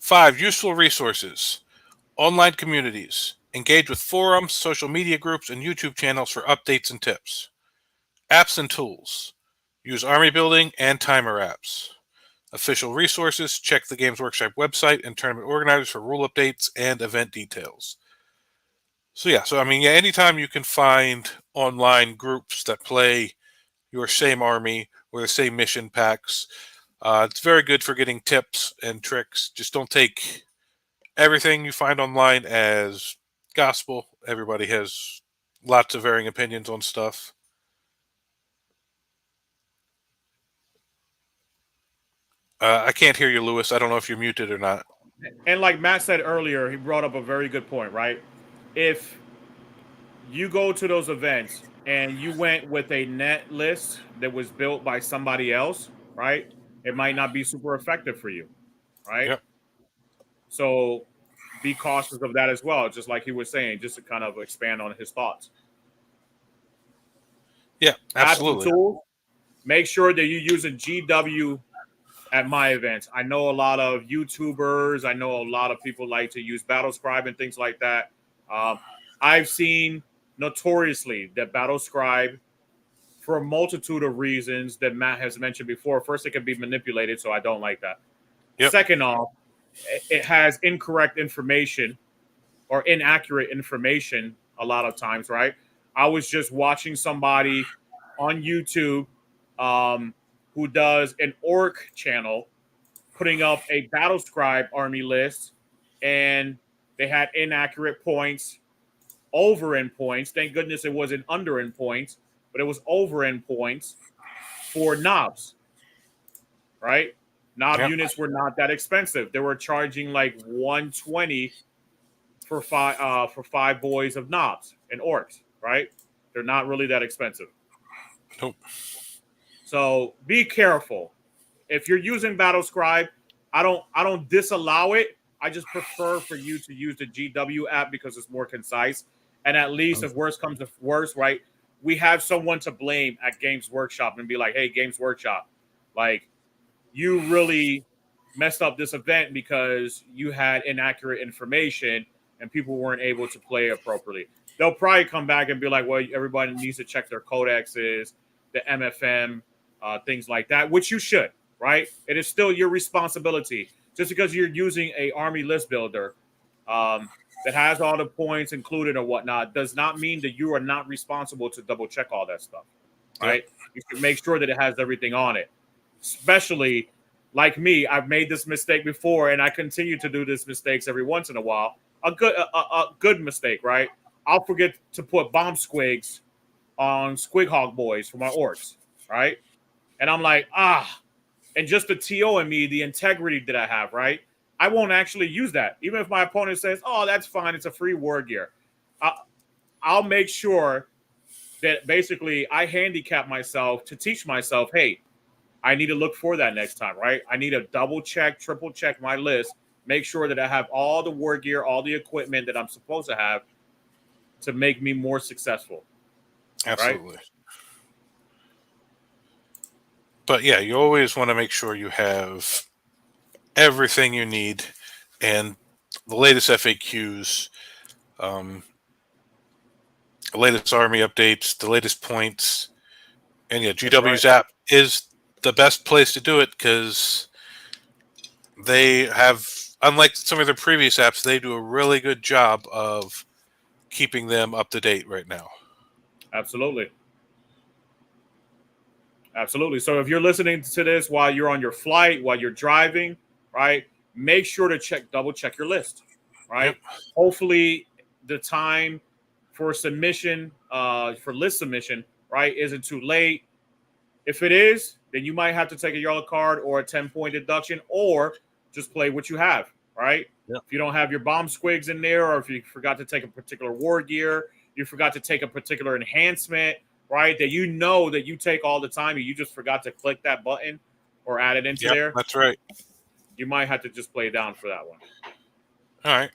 5 useful resources. Online communities. Engage with forums, social media groups, and YouTube channels for updates and tips. Apps and tools. Use army building and timer apps. Official resources. Check the Games Workshop website and tournament organizers for rule updates and event details. So anytime you can find online groups that play your same army or the same mission packs, it's very good for getting tips and tricks. Just don't take everything you find online as gospel. Everybody has lots of varying opinions on stuff. I can't hear you, Lewis. I don't know if you're muted or not. And like Matt said earlier, he brought up a very good point, right? If you go to those events and you went with a net list that was built by somebody else, right? It might not be super effective for you, right? Yep. So be cautious of that as well, just like he was saying, just to kind of expand on his thoughts. Yeah, absolutely. Tools, make sure that you're using GW at my events. I know a lot of YouTubers. I know a lot of people like to use Battlescribe and things like that. I've seen notoriously that Battlescribe, for a multitude of reasons that Matt has mentioned before. First, it can be manipulated, so I don't like that. Yep. Second off, it has incorrect information or inaccurate information a lot of times, right? I was just watching somebody on YouTube who does an orc channel putting up a Battlescribe army list, and they had inaccurate points, over in points. Thank goodness it wasn't under in points, but it was over in points for knobs, right? Knob units were not that expensive. They were charging like $120 for five boys of knobs and orcs, right? They're not really that expensive. Nope. So be careful. If you're using Battlescribe, I don't disallow it. I just prefer for you to use the GW app because it's more concise. And at least if worse comes to worse, right, we have someone to blame at Games Workshop and be like, hey, Games Workshop, like, you really messed up this event because you had inaccurate information and people weren't able to play appropriately. They'll probably come back and be like, well, everybody needs to check their codexes, the MFM, things like that, which you should, right? It is still your responsibility. Just because you're using a army list builder that has all the points included or whatnot does not mean that you are not responsible to double check all that stuff, right? Yep. You should make sure that it has everything on it. Especially like me, I've made this mistake before, and I continue to do these mistakes every once in a while. A good mistake, right? I'll forget to put bomb squigs on Squig Hog boys for my orcs, right? And I'm like, and just the TO in me, the integrity that I have, right? I won't actually use that. Even if my opponent says, oh, that's fine, it's a free war gear. I'll make sure that basically I handicap myself to teach myself, hey, I need to look for that next time, right? I need to double check, triple check my list, make sure that I have all the war gear, all the equipment that I'm supposed to have to make me more successful. Absolutely. Right? But yeah, you always want to make sure you have everything you need and the latest FAQs, the latest army updates, the latest points. And yeah, GW's app is the best place to do it because they have, unlike some of their previous apps, they do a really good job of keeping them up to date right now. Absolutely. Absolutely. So if you're listening to this while you're on your flight, while you're driving, right, make sure to double check your list, right? Yep. Hopefully the time for submission, for list submission, right, isn't too late. If it is, then you might have to take a yellow card or a 10-point deduction or just play what you have, right? Yeah. If you don't have your bomb squigs in there, or if you forgot to take a particular war gear, you forgot to take a particular enhancement, right, that you know that you take all the time, and you just forgot to click that button or add it into there, that's right. you might have to just play down for that one. All right.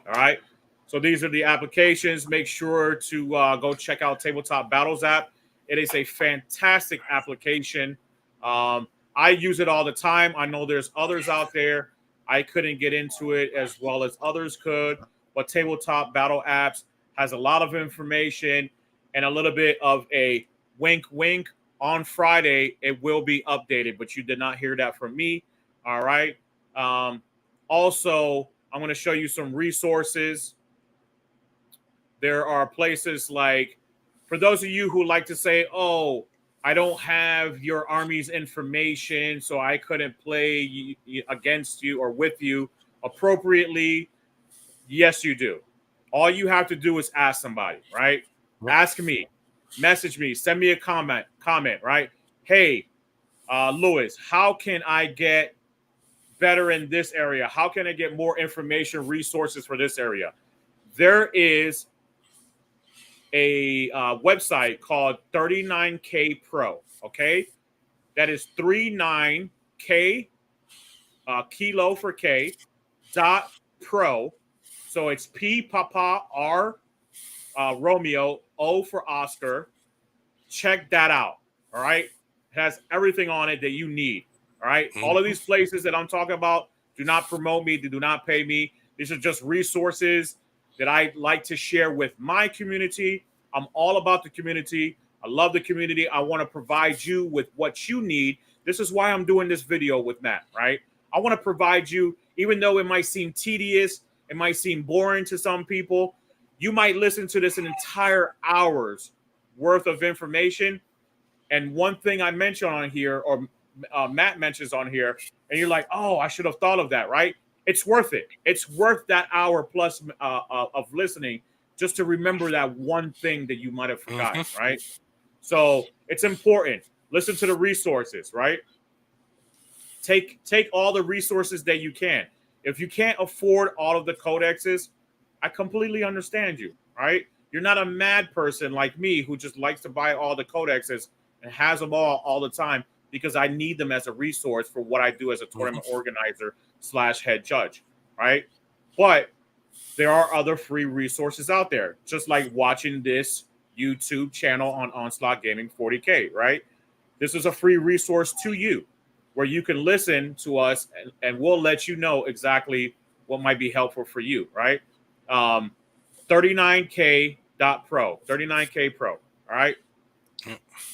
All right. So these are the applications. Make sure to go check out Tabletop Battles app. It is a fantastic application. I use it all the time. I know there's others out there. I couldn't get into it as well as others could, but Tabletop Battle Apps has a lot of information and a little bit of a wink, wink. On Friday, it will be updated, but you did not hear that from me. All right. Also, I'm going to show you some resources. There are places like, for those of you who like to say, oh, I don't have your army's information, so I couldn't play against you or with you appropriately. Yes, you do. All you have to do is ask somebody, right? Yep. Ask me, message me, send me a comment, right? Hey, Lewis, how can I get better in this area? How can I get more information, resources for this area? There is a website called 39K Pro, okay? That is 39K, kilo for K, .pro. So it's P Papa, R Romeo, O for Oscar. Check that out, all right? It has everything on it that you need, all right? Mm-hmm. All of these places that I'm talking about do not promote me. They do not pay me. These are just resources that I like to share with my community. I'm all about the community. I love the community. I want to provide you with what you need. This is why I'm doing this video with Matt, right? I want to provide you, even though it might seem tedious, it might seem boring to some people, you might listen to this an entire hour's worth of information. And one thing I mention on here, or Matt mentions on here, and you're like, oh, I should have thought of that, right? It's worth it. It's worth that hour plus of listening just to remember that one thing that you might have forgotten, right? So it's important. Listen to the resources, right? Take all the resources that you can. If you can't afford all of the codexes, I completely understand you, right? You're not a mad person like me who just likes to buy all the codexes and has them all the time because I need them as a resource for what I do as a tournament organizer / head judge, right? But there are other free resources out there, just like watching this YouTube channel on Onslaught Gaming 40K, right? This is a free resource to you where you can listen to us and we'll let you know exactly what might be helpful for you, right? 39K.pro, 39K Pro, all right?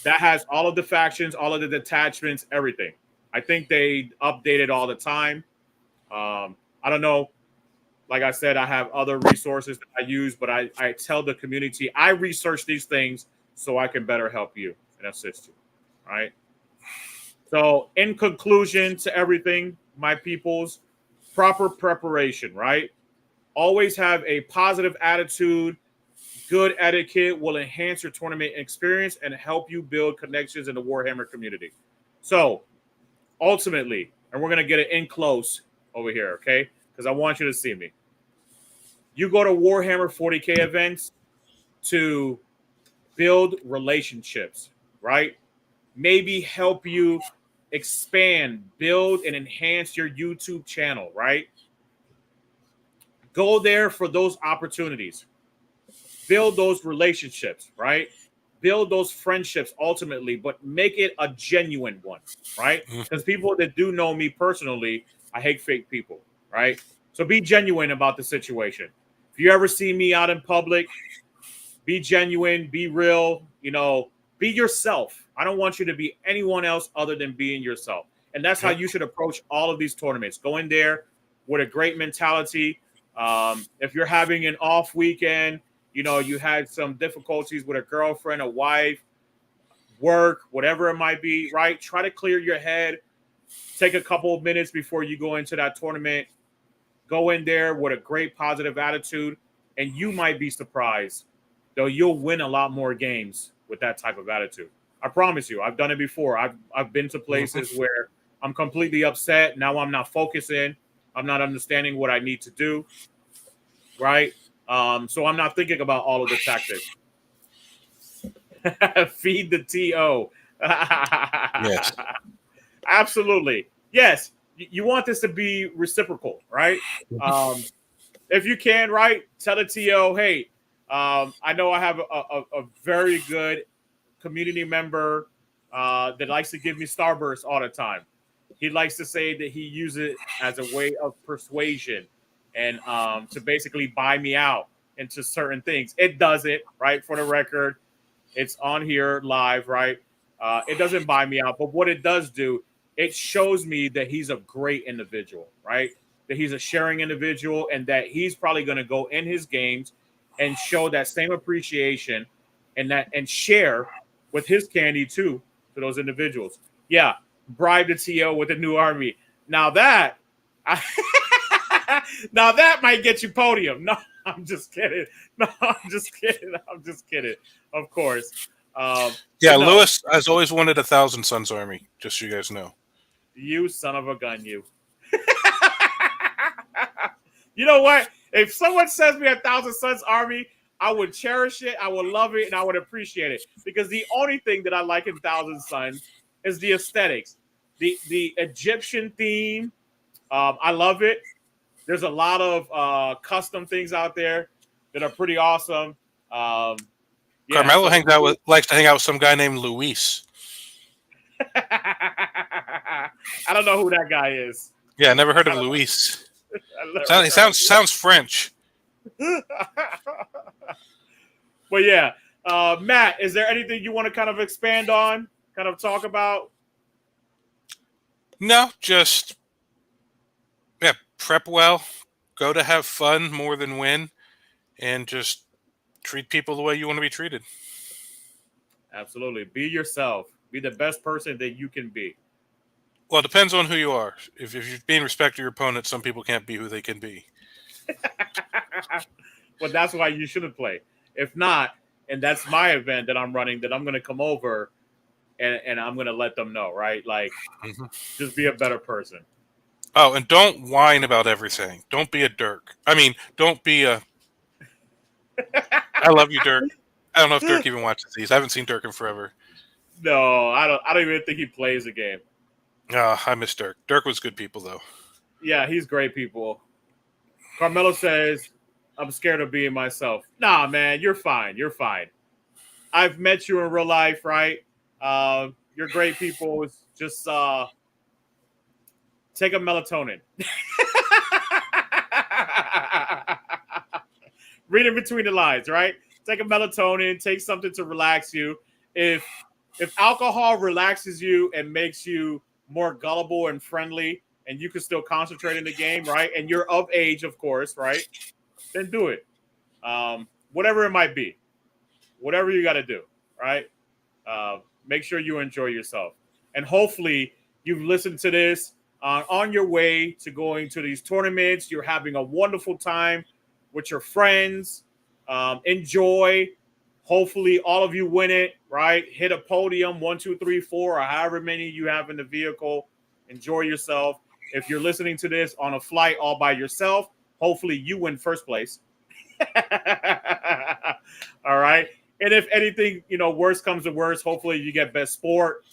That has all of the factions, all of the detachments, everything. I think they update it all the time. I don't know. Like I said, I have other resources that I use, but I tell the community, I research these things so I can better help you and assist you, all right? So in conclusion to everything, my peoples, proper preparation, right? Always have a positive attitude. Good etiquette will enhance your tournament experience and help you build connections in the Warhammer community. So ultimately, and we're going to get it in close over here, okay? Because I want you to see me. You go to Warhammer 40K events to build relationships, right? Maybe help you expand, build, and enhance your YouTube channel, right? Go there for those opportunities. Build those relationships, right? Build those friendships ultimately, but make it a genuine one, right? Because people that do know me personally, I hate fake people, right? So be genuine about the situation. If you ever see me out in public, be genuine, be real, be yourself. I don't want you to be anyone else other than being yourself. And that's how you should approach all of these tournaments. Go in there with a great mentality. If you're having an off weekend, you had some difficulties with a girlfriend, a wife, work, whatever it might be, right? Try to clear your head. Take a couple of minutes before you go into that tournament. Go in there with a great positive attitude, and you might be surprised, though you'll win a lot more games with that type of attitude. I promise you, I've done it before. I've been to places where I'm completely upset. Now I'm not focusing. I'm not understanding what I need to do, right? So I'm not thinking about all of the tactics. Feed the TO. Yes. Absolutely. Yes. You want this to be reciprocal, right? If you can, right, tell the TO, hey, I know I have a very good community member that likes to give me Starburst all the time. He likes to say that he uses it as a way of persuasion and to basically buy me out into certain things. It does it, right? For the record, it's on here live, right? It doesn't buy me out, but what it does do, it shows me that he's a great individual, right? That he's a sharing individual and that he's probably going to go in his games and show that same appreciation and share with his candy too to those individuals. Yeah, bribe the TO with a new army. Now that now that might get you podium. No, I'm just kidding. No, I'm just kidding. I'm just kidding. Of course. Yeah, no, Lewis has always wanted 1,000 Suns army, just so you guys know. you son of a gun, you. You know what? If someone sends me 1,000 Suns army, I would cherish it, I would love it, and I would appreciate it. Because the only thing that I like in 1,000 Suns is the aesthetics. The Egyptian theme, I love it. There's a lot of custom things out there that are pretty awesome. Yeah, Carmelo likes to hang out with some guy named Luis. I don't know who that guy is. Yeah, I never heard of Luis. He sounds French. But yeah, Matt, is there anything you want to kind of expand on, kind of talk about? No, just prep well, go to have fun more than win, and just treat people the way you want to be treated. Absolutely. Be yourself. Be the best person that you can be. Well, it depends on who you are. If you're being respect to your opponent, some people can't be who they can be. Well, that's why you shouldn't play. If not, and that's my event that I'm running, that I'm going to come over and I'm going to let them know, right? Like, just be a better person. Oh, and don't whine about everything. Don't be a Dirk. I mean, don't be a... I love you, Dirk. I don't know if Dirk even watches these. I haven't seen Dirk in forever. No, I don't even think he plays the game. I miss Dirk. Dirk was good people, though. Yeah, he's great people. Carmelo says, I'm scared of being myself. Nah, man, you're fine. You're fine. I've met you in real life, right? You're great people. Just take a melatonin. Read in between the lines, right? Take a melatonin. Take something to relax you. If alcohol relaxes you and makes you more gullible and friendly, and you can still concentrate in the game, right? And you're of age, of course, right? Then do it. Whatever it might be. Whatever you got to do, right? Make sure you enjoy yourself. And hopefully you've listened to this on your way to going to these tournaments. You're having a wonderful time with your friends. Enjoy. Hopefully all of you win it, right? Hit a podium, 1, 2, 3, 4, or however many you have in the vehicle. Enjoy yourself. If you're listening to this on a flight all by yourself, hopefully you win first place. All right. And if anything, worst comes to worst, hopefully you get best sport,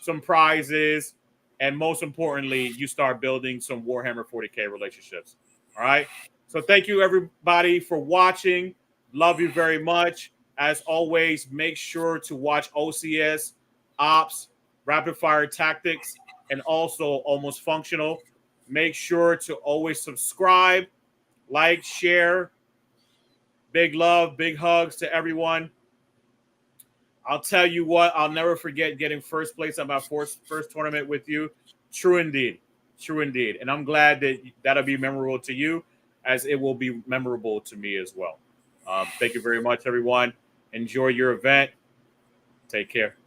some prizes, and most importantly, you start building some Warhammer 40K relationships. All right. So thank you, everybody, for watching. Love you very much. As always, make sure to watch OCS, Ops, Rapid Fire Tactics, and also Almost Functional. Make sure to always subscribe, like, share. Big love, big hugs to everyone. I'll tell you what, I'll never forget getting first place at my first tournament with you. True indeed. True indeed. And I'm glad that that'll be memorable to you as it will be memorable to me as well. Thank you very much, everyone. Enjoy your event. Take care.